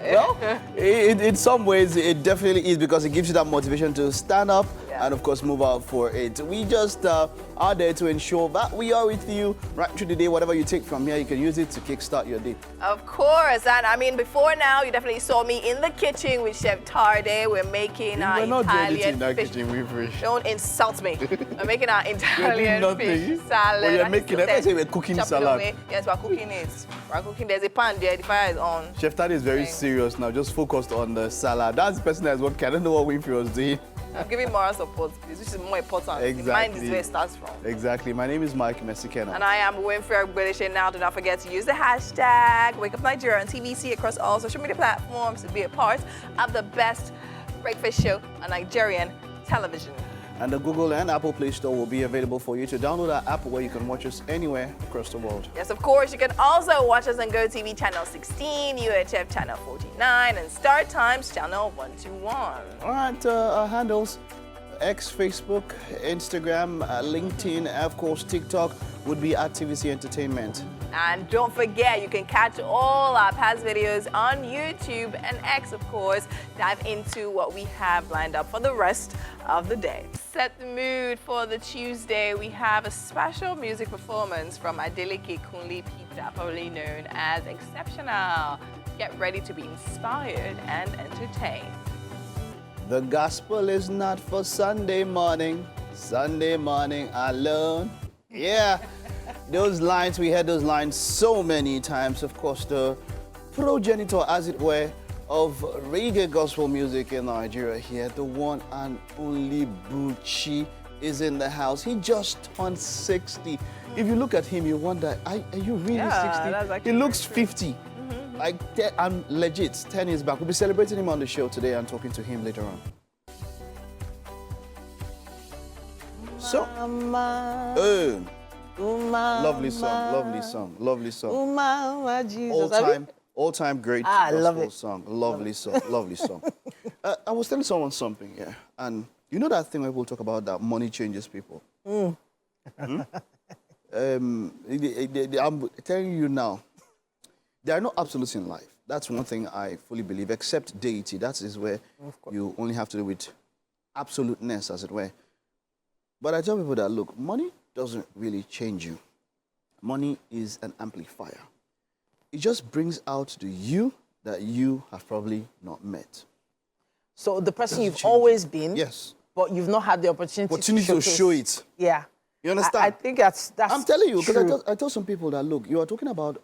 Well, in some ways, it definitely is because it gives you that motivation to stand up and, of course, move out for it. We just are there to ensure that we are with you right through the day. Whatever you take from here, you can use it to kickstart your day. Of course. And I mean, before now, you definitely saw me in the kitchen with Chef Tarde. We're making our We're not doing anything Italian in that fish. kitchen, We've Don't insult me. We're making our You're Italian doing fish nothing. salad. Well, you're And making it's it. Let's say we're cooking chop it salad. away. Yes, we're cooking it. We're cooking. There's a pan there. The fire is on. Chef Tade is very Okay. serious now, just focused on the salad. That's the person that's working. I don't know what Winfrey was doing. I'm giving moral support, please, which is more important. The mind Exactly. is where it starts from. Exactly. My name is Mike Mesikena. And I am Winfrey Ogbelishe. Now, do not forget to use the hashtag #WakeUpNigeria on TVC across all social media platforms to be a part of the best breakfast show on Nigerian television. And the Google and Apple Play Store will be available for you to download our app where you can watch us anywhere across the world. Yes, of course. You can also watch us on GoTV Channel 16, UHF Channel 49, and Star Times Channel 121. All right, our handles, X, Facebook, Instagram, LinkedIn, and of course TikTok would be at TVC Entertainment. And don't forget, you can catch all our past videos on YouTube and X, of course. Dive into what we have lined up for the rest of the day. Set the mood for the Tuesday. We have a special music performance from Adeleke Kunle Peter, probably known as Exceptional. Get ready to be inspired and entertained. The gospel is not for Sunday morning alone. Yeah, those lines, we heard those lines so many times. Of course, the progenitor, as it were, of reggae gospel music in Nigeria here, the one and only Buchi is in the house. He just turned 60. If you look at him, you wonder, are you really 60? that's actually He looks very true. 50. Like, I'm legit, 10 years back. We'll be celebrating him on the show today and talking to him later on. So, lovely song. All-time great love gospel it. song. Lovely song. I was telling someone something, yeah, and you know that thing where people talk about that money changes people? I'm telling you now, there are no absolutes in life. That's one thing I fully believe, except deity. That is where you only have to do with absoluteness, as it were. But I tell people that, look, money doesn't really change you. Money is an amplifier. It just brings out the you that you have probably not met. So the person Doesn't you've change always been, Yes. but you've not had the opportunity to showcase. show it. Yeah. You understand? I think that's I'm telling you, true. because I tell some people that, look, you are talking about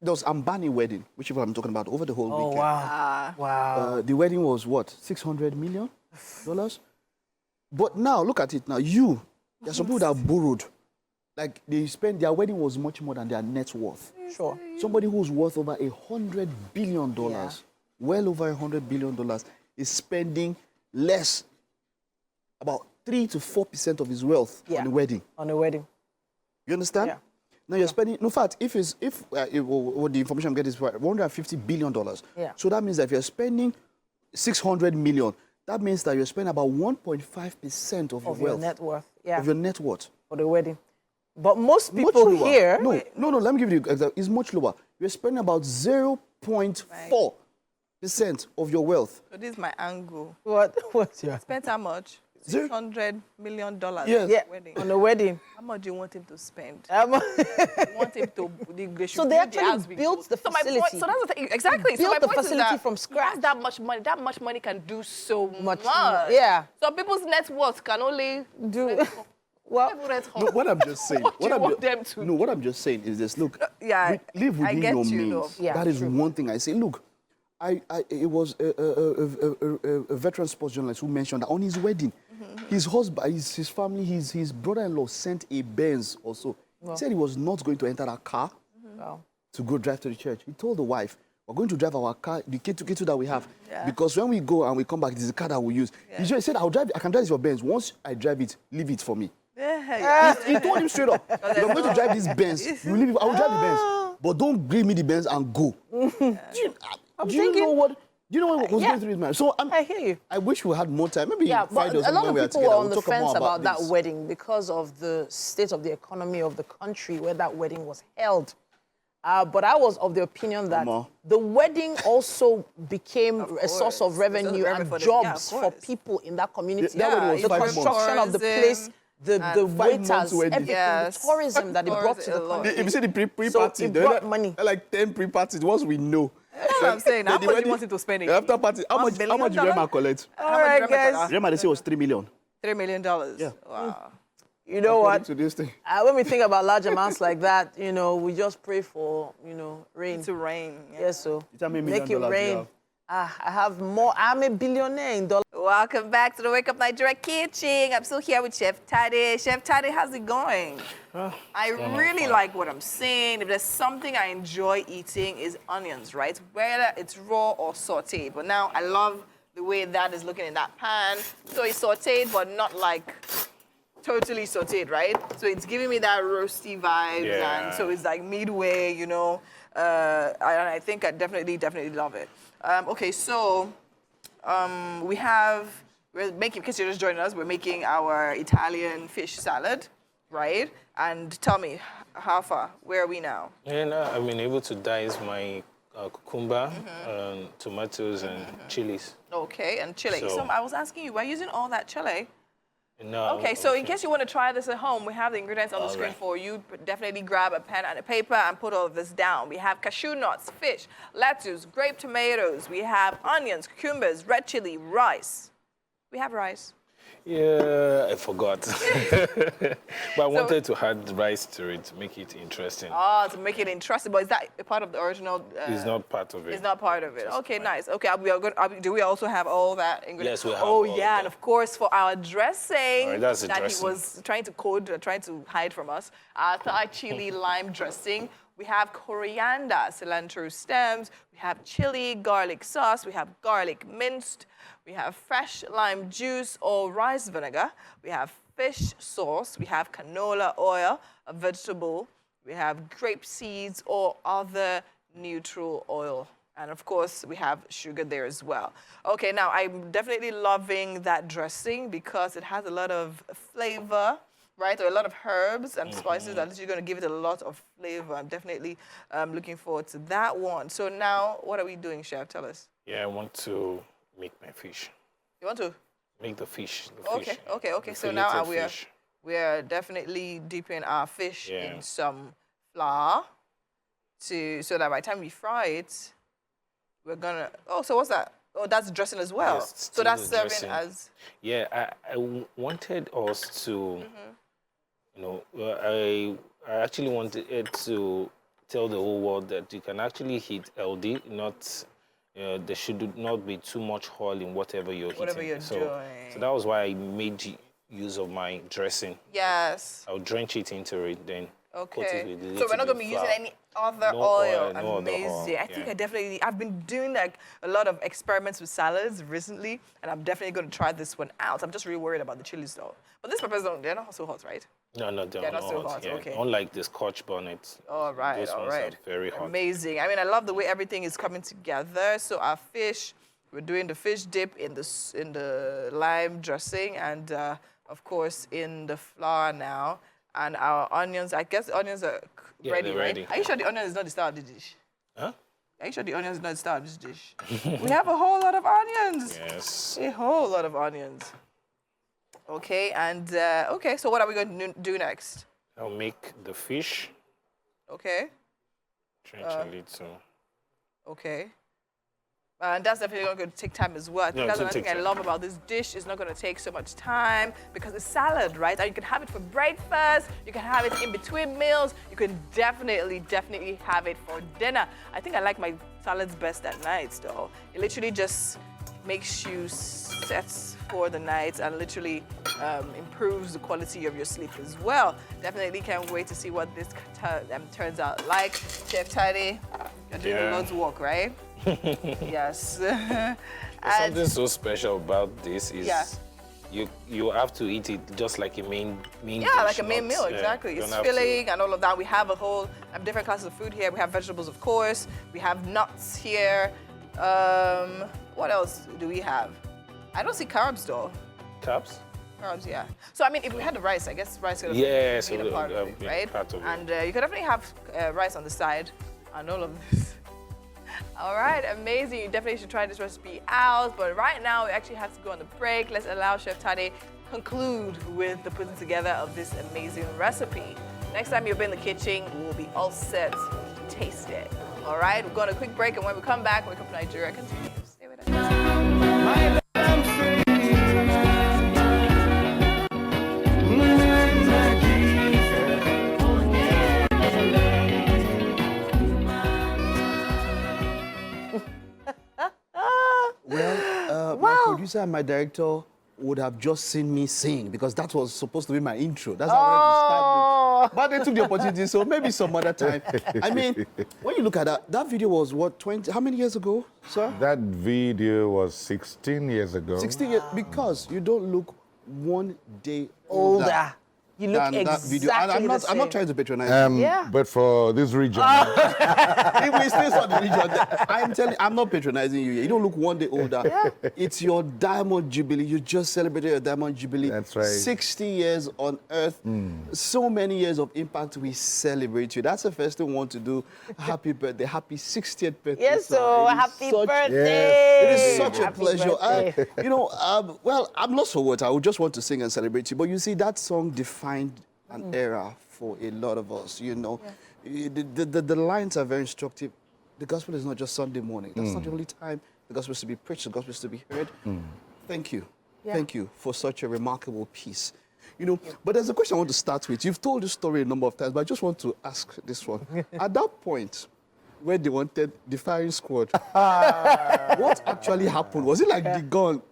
there was Ambani wedding, which is what I'm talking about, over the whole Oh, weekend. wow. Wow. The wedding was what, $600 million? But now, look at it now. There are some people that borrowed. Like, they spent, their wedding was much more than their net worth. Sure. Somebody who's worth over $100 billion, Yeah. well over $100 billion, is spending less, about 3 to 4% of his wealth on the wedding. On a wedding. You understand? Yeah. Now you're spending. In fact, if what the information I'm getting is right, $150 billion. Yeah. So that means that if you're spending $600 million, that means that you're spending about 1.5% of your Of your wealth, net worth. Yeah. of your net worth. For the wedding. But most Much people lower. here. No. Let me give you the example. It's much lower. You're spending about 0.4% of your wealth. So this is my angle. What's your? Spent how much? Zero. $600 million. Yes. Yeah. Wedding. On a wedding. How much do you want him to spend? So You want him to. They should they build the actually house with built gold. the So my point. facility. So that's the thing. Exactly. So Built my the point is facility that from he scratch. has that much money. That much money can do so much. Yeah. So people's net worth can only Do well. No, what I'm just saying. What do you I'm want them to No, what I'm just saying is this. Look, yeah, live I within get your you, means. though. Yeah, That is true. one thing I say. Look, it was a veteran sports journalist who mentioned that on his wedding, his husband, his family, his brother-in-law sent a Benz also. He said he was not going to enter a car Wow. to go drive to the church. He told the wife, we're going to drive our car, the K2 that we have, because when we go and we come back, it is the car that we use. He said, I can drive your Benz. Once I drive it, leave it for me. He told him straight up, if I'm going to drive this Benz, you leave it, I will drive the Benz. But don't give me the Benz and go. Do you know what was going through his mind? So I hear you. I wish we had more time. Maybe Yeah, Friday or but a lot something when of we are people together. were on We'll the talk fence more about that this. wedding because of the state of the economy of the country where that wedding was held. But I was of the opinion that the wedding also became a source of revenue and jobs for people in that community. Was the 5 months. construction of the place, the waiters, everything, the tourism that it brought to the country. If you see the pre-party, So it brought money. Like 10 pre-parties, once we know. That's what I'm saying. How much do you want it to spend? The after party, how much did Rema collect? All right, guys. Rema, they say was $3 million. $3 million. Yeah. Wow. You know what? To this thing. When we think about large amounts like that, we just pray for, rain. To rain. Yeah. Yes, so How many million make it dollars do you rain. I have more. I'm a billionaire in dollars. Welcome back to the Wake Up Nigeria Kitchen. I'm still here with Chef Tade. Chef Tade, how's it going? I really like what I'm seeing. If there's something I enjoy eating is onions, right? Whether it's raw or sauteed. But now I love the way that is looking in that pan. So it's sauteed, but not like totally sauteed, right? So it's giving me that roasty vibes, and so it's like midway, I think I definitely love it. Okay, so we're making, in case you're just joining us, we're making our Italian fish salad, right? And tell me, how far? Where are we now? And I've been able to dice my cucumber, tomatoes, and chilies. Okay, and chili. So I was asking you, we're using all that chili. No. Okay, so in case you want to try this at home, we have the ingredients on the screen for you. Definitely grab a pen and a paper and put all of this down. We have cashew nuts, fish, lettuce, grape tomatoes. We have onions, cucumbers, red chili, rice. We have rice. Yeah, I forgot. But I wanted to add rice to it to make it interesting. Oh, to make it interesting. But is that a part of the original? It's not part of it. It's not part of it. Okay, nice. Okay, do we also have all that ingredients? Yes, we have Oh, all yeah, and of course for our dressing All right, that's the that dressing. he was trying to hide from us, our Thai chili lime dressing. We have coriander, cilantro stems. We have chili, garlic sauce. We have garlic minced. We have fresh lime juice or rice vinegar. We have fish sauce. We have canola oil, a vegetable. We have grape seeds or other neutral oil. And of course, we have sugar there as well. Okay, now I'm definitely loving that dressing because it has a lot of flavor, right? Or a lot of herbs and spices that are going to give it a lot of flavor. I'm definitely looking forward to that one. So now, what are we doing, Chef? Tell us. Yeah, I want to make my fish. You want to? Make the fish. Okay. The So now filleted fish. we're definitely dipping our fish in some flour so that by the time we fry it, we're gonna. Oh, so what's that? Oh, that's dressing as well. Yes, so that's the serving dressing. as. Yeah, I wanted us to, I actually wanted it to tell the whole world that you can actually eat healthy, not. There should not be too much oil in whatever you're eating. Whatever you're doing. So that was why I made use of my dressing. Yes. I'll drench it into it, then coat it Okay. with a So little we're not going to bit be of using flour. any other No oil. oil, no other oil, Amazing. I think yeah. I've been doing like a lot of experiments with salads recently, and I'm definitely going to try this one out. I'm just really worried about the chilies though. But these peppers they're not so hot, right? No, they're not so not. hot, Yeah. okay. Unlike the Scotch bonnet. All right, Those all ones right. are very hot. Amazing. I mean, I love the way everything is coming together. So our fish, we're doing the fish dip in the lime dressing, and of course in the flour now. And our onions, I guess the onions are ready, they're right? ready. Are you sure the onion is not the star of the dish? Huh? Are you sure the onion is not the star of this dish? We have a whole lot of onions. Yes. A whole lot of onions. Okay, and okay, so what are we going to do next? I'll make the fish. Okay, Drench a little. okay. And that's definitely going to take time as well. I think Yeah, that's it'll another thing take I time. love about this dish. It's not going to take so much time because it's salad, right? And you can have it for breakfast. You can have it in between meals. You can definitely have it for dinner. I think I like my salads best at night, though. It literally just makes you set for the night and literally improves the quality of your sleep as well. Definitely can't wait to see what this turns out like. Chef Tade, you're doing loads of work, right? Yes. There's something so special about this is you have to eat it just like a main dish. Like a main meal, exactly. you It's don't have filling and all of that. We have a whole different classes of food here. We have vegetables, of course. We have nuts here. What else do we have? I don't see carbs though. Carbs? Carbs, yeah. So I mean, if we had the rice, I guess rice could have Yes, been a part of it, yeah, right? part of it. And you could definitely have rice on the side. on all of this. All right, amazing. You definitely should try this recipe out. But right now, we actually have to go on the break. Let's allow Chef Tade conclude with the putting together of this amazing recipe. Next time you're in the kitchen, we'll be all set to taste it. All right, we're going on a quick break, and when we come back, Wake Up Nigeria continues. Stay with us. My producer and my director would have just seen me sing because that was supposed to be my intro. That's how I wanted to start with. But they took the opportunity, so maybe some other time. I mean, when you look at that video was what, 20, how many years ago, sir? That video was 16 years ago. 16 years, because you don't look one day Older. You look than that video. exactly And the I'm same. not trying to patronize you. Yeah. But for this region, If we still saw the region, I'm telling you, I'm not patronizing you. You don't look one day older. It's your Diamond Jubilee. You just celebrated your Diamond Jubilee. That's right. 60 years on Earth. So many years of impact. We celebrate you. That's the first thing we want to do. Happy birthday. Happy 60th birthday. Yes, sir. so It is happy such- birthday. It is such a Happy pleasure. birthday. Well, I'm lost for words. I would just want to sing and celebrate you. But you see, that song defined an era for a lot of us, you know. The lines are very instructive. The gospel is not just Sunday morning. That's not the only time the gospel is to be preached, the gospel is to be heard. Thank you. Thank you for such a remarkable piece. You know, but there's a question I want to start with. You've told this story a number of times, but I just want to ask this one. At that point, where they wanted the firing squad, what actually happened? Was it like the gun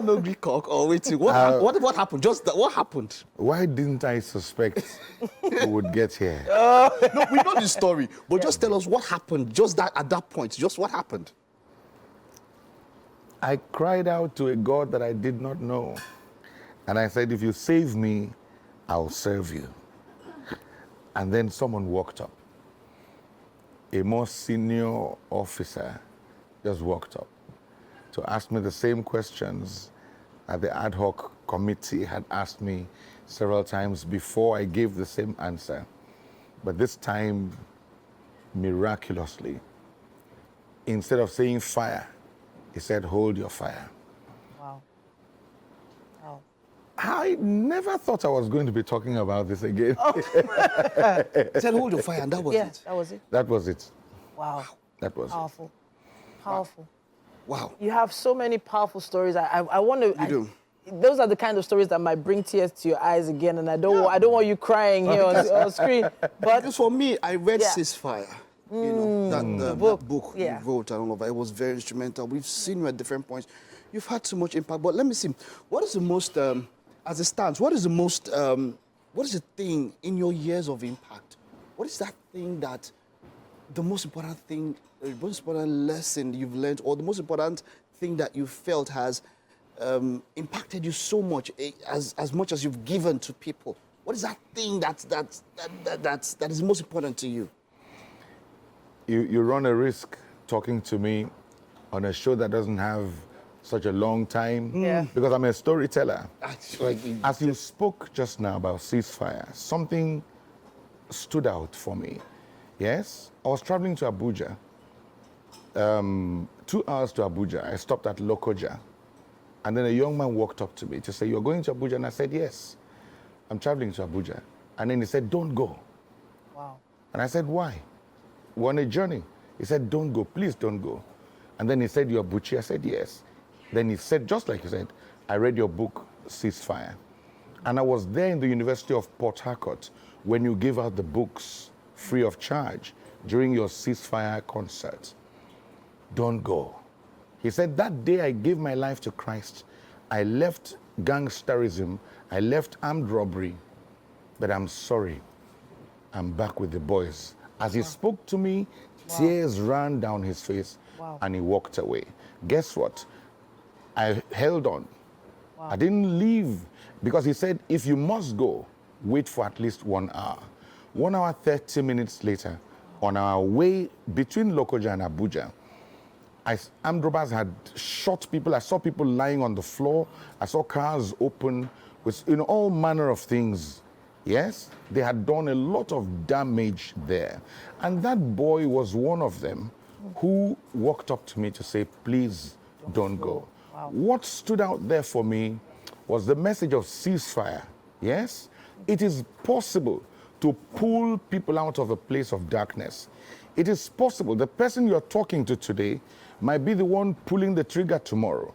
no green cock or waiting? What happened? Just that, what happened? why didn't I suspect who would get here? No, we know the story, but just tell us what happened. Just that at that point, just what happened. I cried out to a God that I did not know. And I said, if you save me, I'll serve you. And then someone walked up. A more senior officer just walked up to ask me the same questions that the ad hoc committee had asked me several times before I gave the same answer. But this time, miraculously, instead of saying fire, he said, hold your fire. Wow. Wow. I never thought I was going to be talking about this again. He said, hold your fire, and that was Yeah, it. that was it. That was it. Wow. That was it. Powerful. Powerful. Wow. You have so many powerful stories. I want to. You do. Those are the kind of stories that might bring tears to your eyes again, and I don't want you crying here on screen. But Because for me, I read Yeah. Ceasefire. You know, that book Yeah. you wrote and all of that. It was very instrumental. We've seen you at different points. You've had so much impact. But let me see. What is the most, as it stands, what is the most, what is the thing in your years of impact? What is that thing that, the most important thing, the most important lesson you've learned, or the most important thing that you felt has impacted you so much, as much as you've given to people? What is that thing that is most important to you? You run a risk talking to me on a show that doesn't have such a long time. Yeah. Because I'm a storyteller. Actually, As you spoke just now about ceasefire, something stood out for me. Yes, I was traveling to Abuja. 2 hours to Abuja, I stopped at Lokoja. And then a young man walked up to me to say, you're going to Abuja? And I said, yes, I'm traveling to Abuja. And then he said, don't go. wow. And I said, why? We're on a journey. He said, don't go, please don't go. And then he said, you're Buchi? I said, yes. Then he said, just like you said, I read your book, Ceasefire. And I was there in the University of Port Harcourt when you gave out the books free of charge during your Ceasefire concert. Don't go. He said, that day I gave my life to Christ. I left gangsterism. I left armed robbery. But I'm sorry. I'm back with the boys. As he spoke to me, tears ran down his face, and he walked away. Guess what? I held on. I didn't leave because he said, if you must go, wait for at least 1 hour. 1 hour, 30 minutes later, on our way between Lokoja and Abuja, armed robbers had shot people. I saw people lying on the floor. I saw cars open with all manner of things. Yes, they had done a lot of damage there. And that boy was one of them who walked up to me to say, please don't go. Wow. What stood out there for me was the message of ceasefire. Yes, it is possible to pull people out of a place of darkness. It is possible. The person you're talking to today might be the one pulling the trigger tomorrow.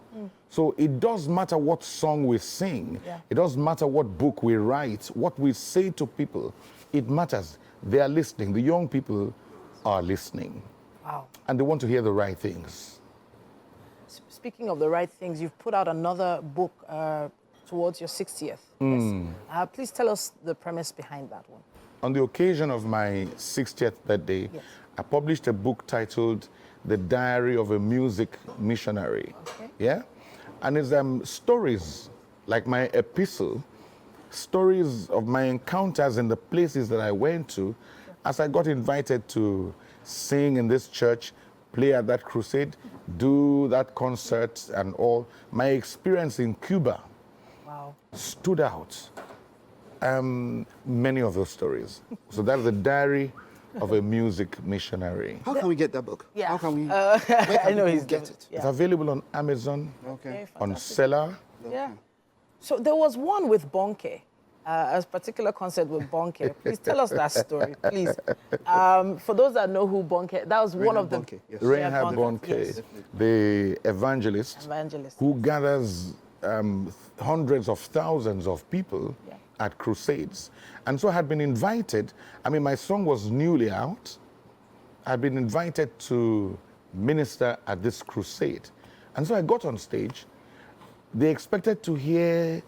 So it does matter what song we sing. Yeah. It doesn't matter what book we write, what we say to people. It matters. They are listening. The young people are listening. Wow. And they want to hear the right things. Speaking of the right things, you've put out another book towards your 60th. Yes. Please tell us the premise behind that one. On the occasion of my 60th birthday, Yes. I published a book titled The Diary of a Music Missionary. Okay. Yeah? And it's stories, like my epistle, stories of my encounters in the places that I went to as I got invited to sing in this church, play at that crusade, do that concert and all. My experience in Cuba Wow. stood out. Many of those stories. So that's the diary of a music missionary. How can we get that book? Yeah. How can we? Where I can know people he's get given- it? Yeah. It's available on Amazon, Okay. on fantastic. Seller. Yeah. So there was one with Bonke, a particular concert with Bonke. Please tell us that story, please. For those that know who Bonke, that was one Reinhard of them. Bonnke, yes. Reinhard Bonnke, Bonnke, yes. the evangelist, Evangelist. who gathers hundreds of thousands of people Yeah. at crusades. And so I had been invited. I mean, my song was newly out. I'd been invited to minister at this crusade. And so I got on stage. They expected to hear,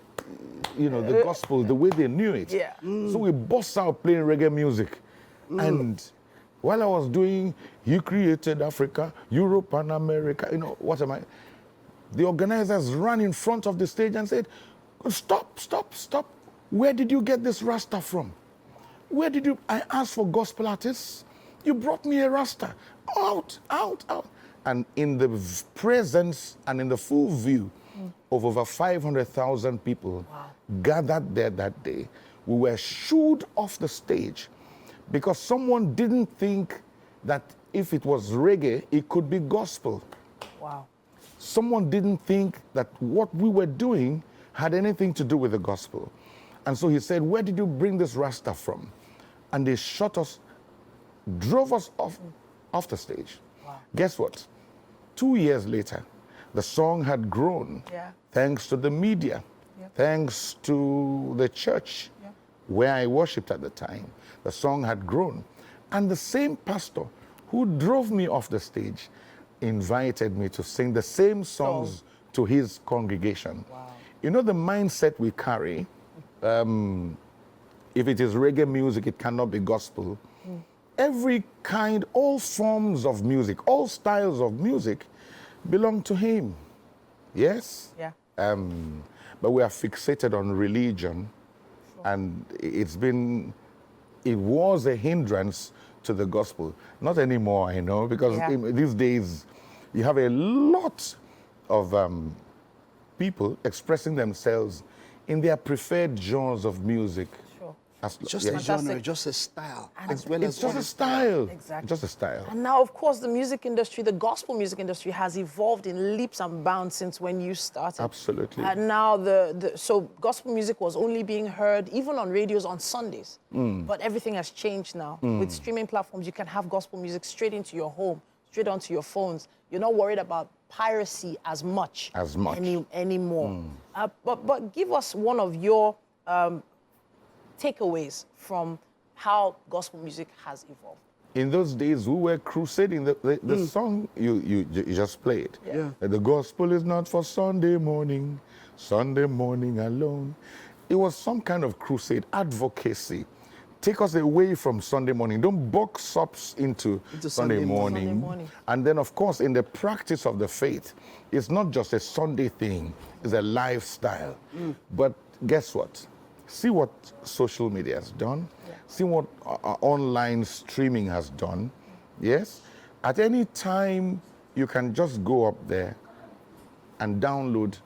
the gospel the way they knew it. Yeah. So we bust out playing reggae music. And while I was doing, you created Africa, Europe and America, what am I? The organizers ran in front of the stage and said, stop, stop, stop. Where did you get this Rasta from? I asked for gospel artists. You brought me a Rasta. Out, out, out. And in the presence and in the full view of over 500,000 people gathered there that day, we were shooed off the stage because someone didn't think that if it was reggae, it could be gospel. Wow. Someone didn't think that what we were doing had anything to do with the gospel. And so he said, where did you bring this Rasta from? And they shot us, drove us off the stage. Wow. Guess what? 2 years later, the song had grown. Yeah. Thanks to the media, thanks to the church where I worshipped at the time. The song had grown. And the same pastor who drove me off the stage invited me to sing the same songs to his congregation. Wow. You know the mindset we carry, if it is reggae music, it cannot be gospel. Every kind, all forms of music, all styles of music belong to him. Yes? Yeah. But we are fixated on religion, and it was a hindrance to the gospel. Not anymore, because these days you have a lot of people expressing themselves in their preferred genres of music. Sure. Just yeah. a genre, Fantastic. just a style. And as well It's as just what a is- style. Exactly. Just a style. And now, of course, the music industry, the gospel music industry has evolved in leaps and bounds since when you started. Absolutely. And now, so gospel music was only being heard even on radios on Sundays. But everything has changed now. With streaming platforms, you can have gospel music straight into your home, straight onto your phones. You're not worried about piracy as much. Anymore. But give us one of your takeaways from how gospel music has evolved. In those days, we were crusading. The song you just played. Yeah. The gospel is not for Sunday morning alone. It was some kind of crusade, advocacy. Take us away from Sunday morning. Don't box us into Sunday morning. Sunday morning. And then, of course, in the practice of the faith, it's not just a Sunday thing. It's a lifestyle. But guess what? See what social media has done. See what online streaming has done. Yes? At any time, you can just go up there and download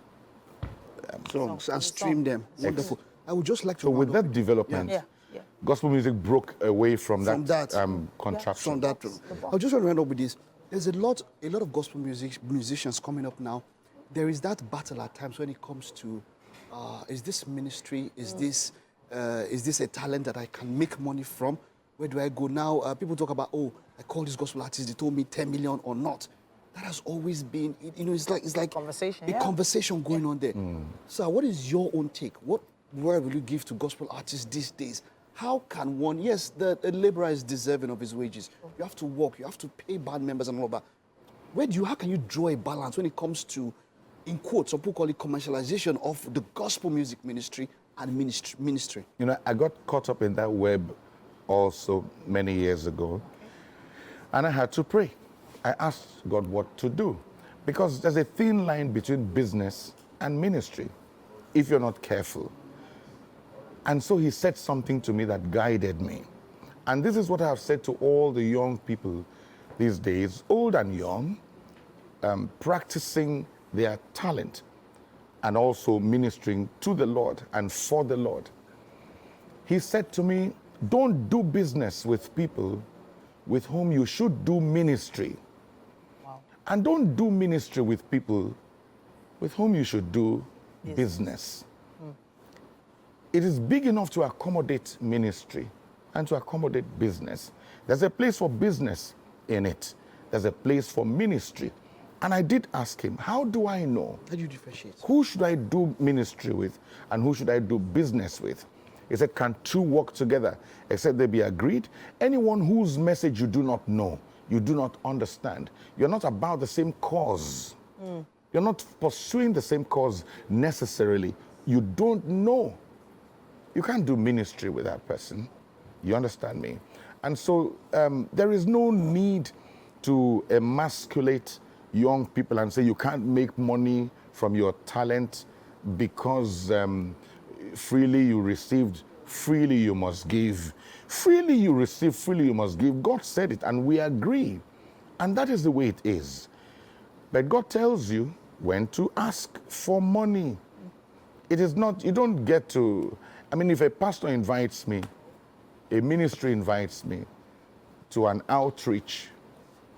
songs and stream them. Wonderful. I would just like to. So with round up that development, Yeah. gospel music broke away from From that. contraction. From that, I just want to round up with this. There's a lot of gospel musicians coming up now. There is that battle at times when it comes to, is this ministry? Is this a talent that I can make money from? Where do I go now? People talk about, oh, I called this gospel artist. They told me 10 million or not. That has always been, it's like Conversation, a conversation going on there. So, what is your own take? What word will you give to gospel artists these days? How can one, yes, the laborer is deserving of his wages. You have to work, you have to pay band members and all that. How can you draw a balance when it comes to, in quotes, some people call it commercialization of the gospel music ministry and ministry? You know, I got caught up in that web also many years ago, and I had to pray. I asked God what to do, because there's a thin line between business and ministry if you're not careful. And so he said something to me that guided me. And this is what I have said to all the young people these days, old and young, practicing their talent and also ministering to the Lord and for the Lord. He said to me, don't do business with people with whom you should do ministry. Wow. And don't do ministry with people with whom you should do business. It is big enough to accommodate ministry and to accommodate business. There's a place for business in it. There's a place for ministry. And I did ask him, how do I know? How do you differentiate? Who should I do ministry with and who should I do business with? He said, can two work together except they be agreed? Anyone whose message you do not know, you do not understand, you're not about the same cause. You're not pursuing the same cause necessarily. You don't know. You can't do ministry with that person. You understand me? And so there is no need to emasculate young people and say you can't make money from your talent because freely you received, freely you must give. Freely you receive, freely you must give. God said it, and we agree. And that is the way it is. But God tells you when to ask for money. It is not, you don't get to, I mean, if a pastor invites me, a ministry invites me to an outreach,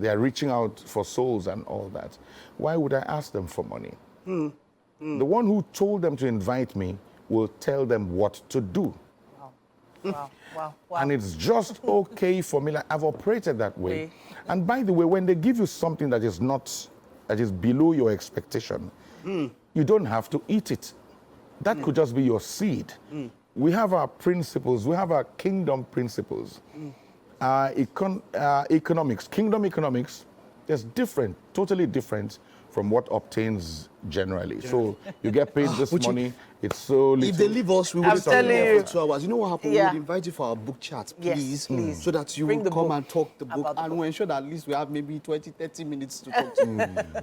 they are reaching out for souls and all that, why would I ask them for money? The one who told them to invite me will tell them what to do. Wow. And it's just okay for me. Like, I've operated that way. And by the way, when they give you something that is below your expectation, you don't have to eat it. That could just be your seed. We have our principles. We have our kingdom principles. Economics, kingdom economics, is different, totally different from what obtains generally. So you get paid this money, it's so little. If they leave us, we will stay there for 2 hours. You know what happened? Yeah. We would invite you for our book chat, Yes, please, so that you Bring will the come book and talk the book, about the and book. we'll ensure that at least we have maybe 20, 30 minutes to talk to you.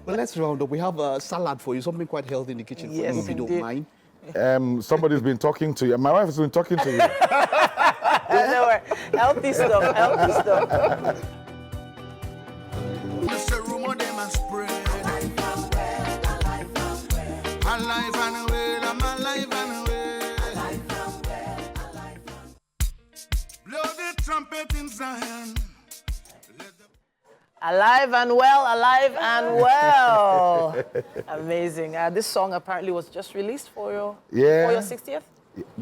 But let's round up. We have a salad for you, something quite healthy in the kitchen. Yes, for you, if you don't indeed. mind. Somebody's been talking to you. My wife has been talking to you. No worry. Healthy stuff, healthy stuff. Mr. Rumor, they must spread. Alive and well, I'm alive and well. Blow the trumpet in Zion. Alive and well, alive and well. Amazing. This song apparently was just released for your 60th?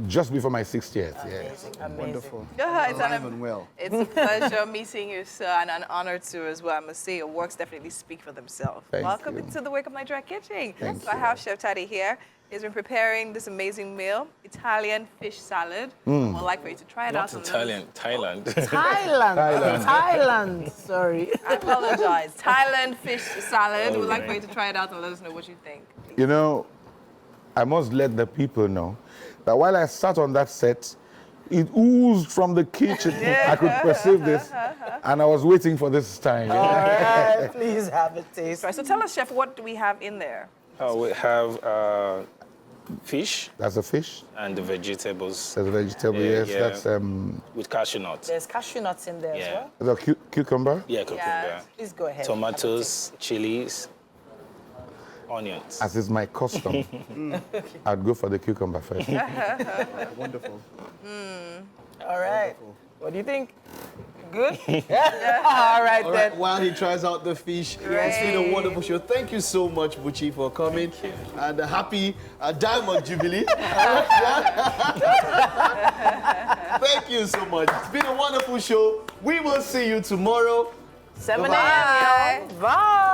Just before my 60th, yes. Amazing. Wonderful. Yeah, Alive and well. It's a pleasure meeting you, sir, and an honor too as well. I must say, your works definitely speak for themselves. Thank Welcome you. to the Wake Up Nigeria Kitchen. Thank So I have Chef Taddy here. He's been preparing this amazing meal, Italian fish salad. I'd like for you to try it out. Not Italian, Thailand. Thailand. Sorry. I apologize. Thailand fish salad. We'd like for you to try it out and let us know what you think. You know, I must let the people know that while I sat on that set, it oozed from the kitchen. I could perceive this, and I was waiting for this time. All right, please have a taste. Right, so tell us, Chef, what do we have in there? We have fish That's a fish. and the vegetables That's a vegetable, Yeah, yes. yeah. That's with cashew nuts. There's cashew nuts in there Yeah. as well. that's a cucumber. Yeah, cucumber. Yes. Please go ahead. Tomatoes, chilies. onions. As is my custom, I'd go for the cucumber first. Wonderful. All right. What do you think? Good? All right, All then. right, while he tries out the fish, it's been a wonderful show. Thank you so much, Buchi, for coming. And a happy Diamond Jubilee. Thank you so much. It's been a wonderful show. We will see you tomorrow. 7 Bye-bye. a.m., y'all. Bye.